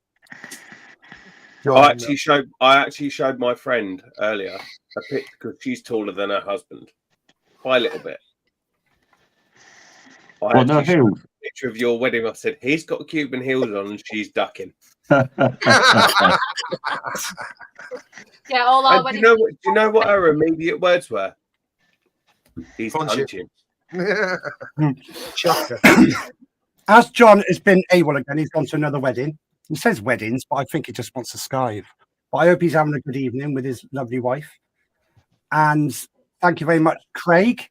I actually showed my friend earlier a picture because she's taller than her husband by a little bit. I Well, no actually showed heels. a picture of your wedding. I said he's got Cuban heels on and she's ducking. Yeah, all our And do you know what her immediate words were? He's Punching. punching. Shocker. As John has been AWOL again, he's gone to another wedding. He says weddings, but I think he just wants to skive. But I hope he's having a good evening with his lovely wife. And thank you very much, Craig,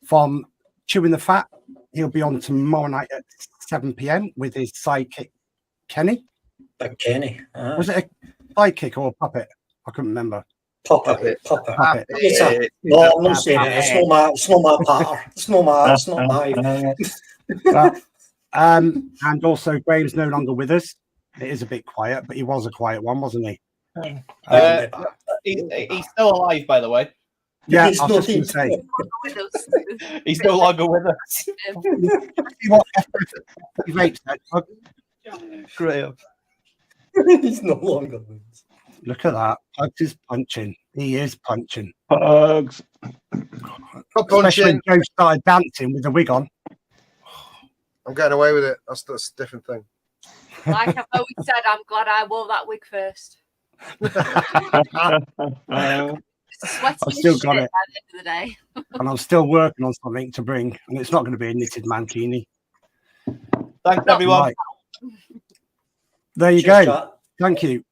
from Chewing the Fat. He'll be on tomorrow night at 7 p.m. with his sidekick, Kenny. Big Kenny. Was it a sidekick or a puppet? I couldn't remember. Puppet. Puppet. No, I'm not saying it. It's not my patter. It's not my. And also, Graham's no longer with us. It is a bit quiet, but he was a quiet one, wasn't he? He's still alive, by the way. Yeah, He's I was just not going to say. He's no longer with us. See what he vapes then. Graham. He's no longer. Look at that. Pugs is punching. He is punching. Pugs. Especially when Joe started dancing with the wig on. I'm getting away with it. That's a different thing. Like I've always said, I'm glad I wore that wig first. I've still got it. By the end of the day. And I'm still working on something to bring. And it's not going to be a knitted mankini. Thanks, everyone. Right. There you go. Thank you.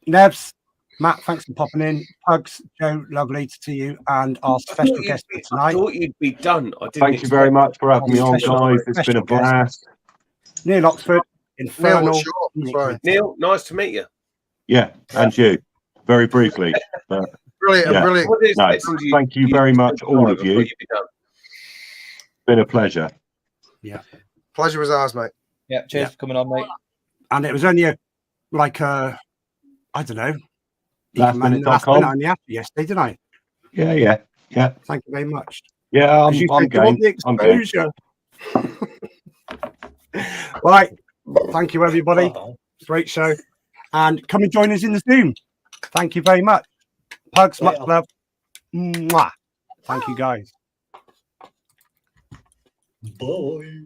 Nevs, Matt, thanks for popping in. Pugs, Joe, lovely to see you. And our special guest for I tonight. thought you'd be done. I didn't Thank you very much for having me on, Special- guys. It's been a special guest. blast. Neil Oxford, Infernal. Neil, what's your- sorry. Neil, nice to meet you. Yeah, and you. Very briefly. But Brilliant, Yeah. brilliant. What is No, expecting thank you very much, all of I you. thought you'd be done. been a pleasure. Pleasure was ours, mate. Yeah, cheers for coming on, mate. And it was only I don't know. Lastminute.com. on the after yesterday, didn't I? Yeah. Thank you very much. Yeah, I'm 'Cause you game. said you want the I'm game. exposure. Right. Thank you, everybody. Great show. And come and join us in the Zoom. Thank you very much. Pugs, much love. Mwah. Thank you, guys. Bye.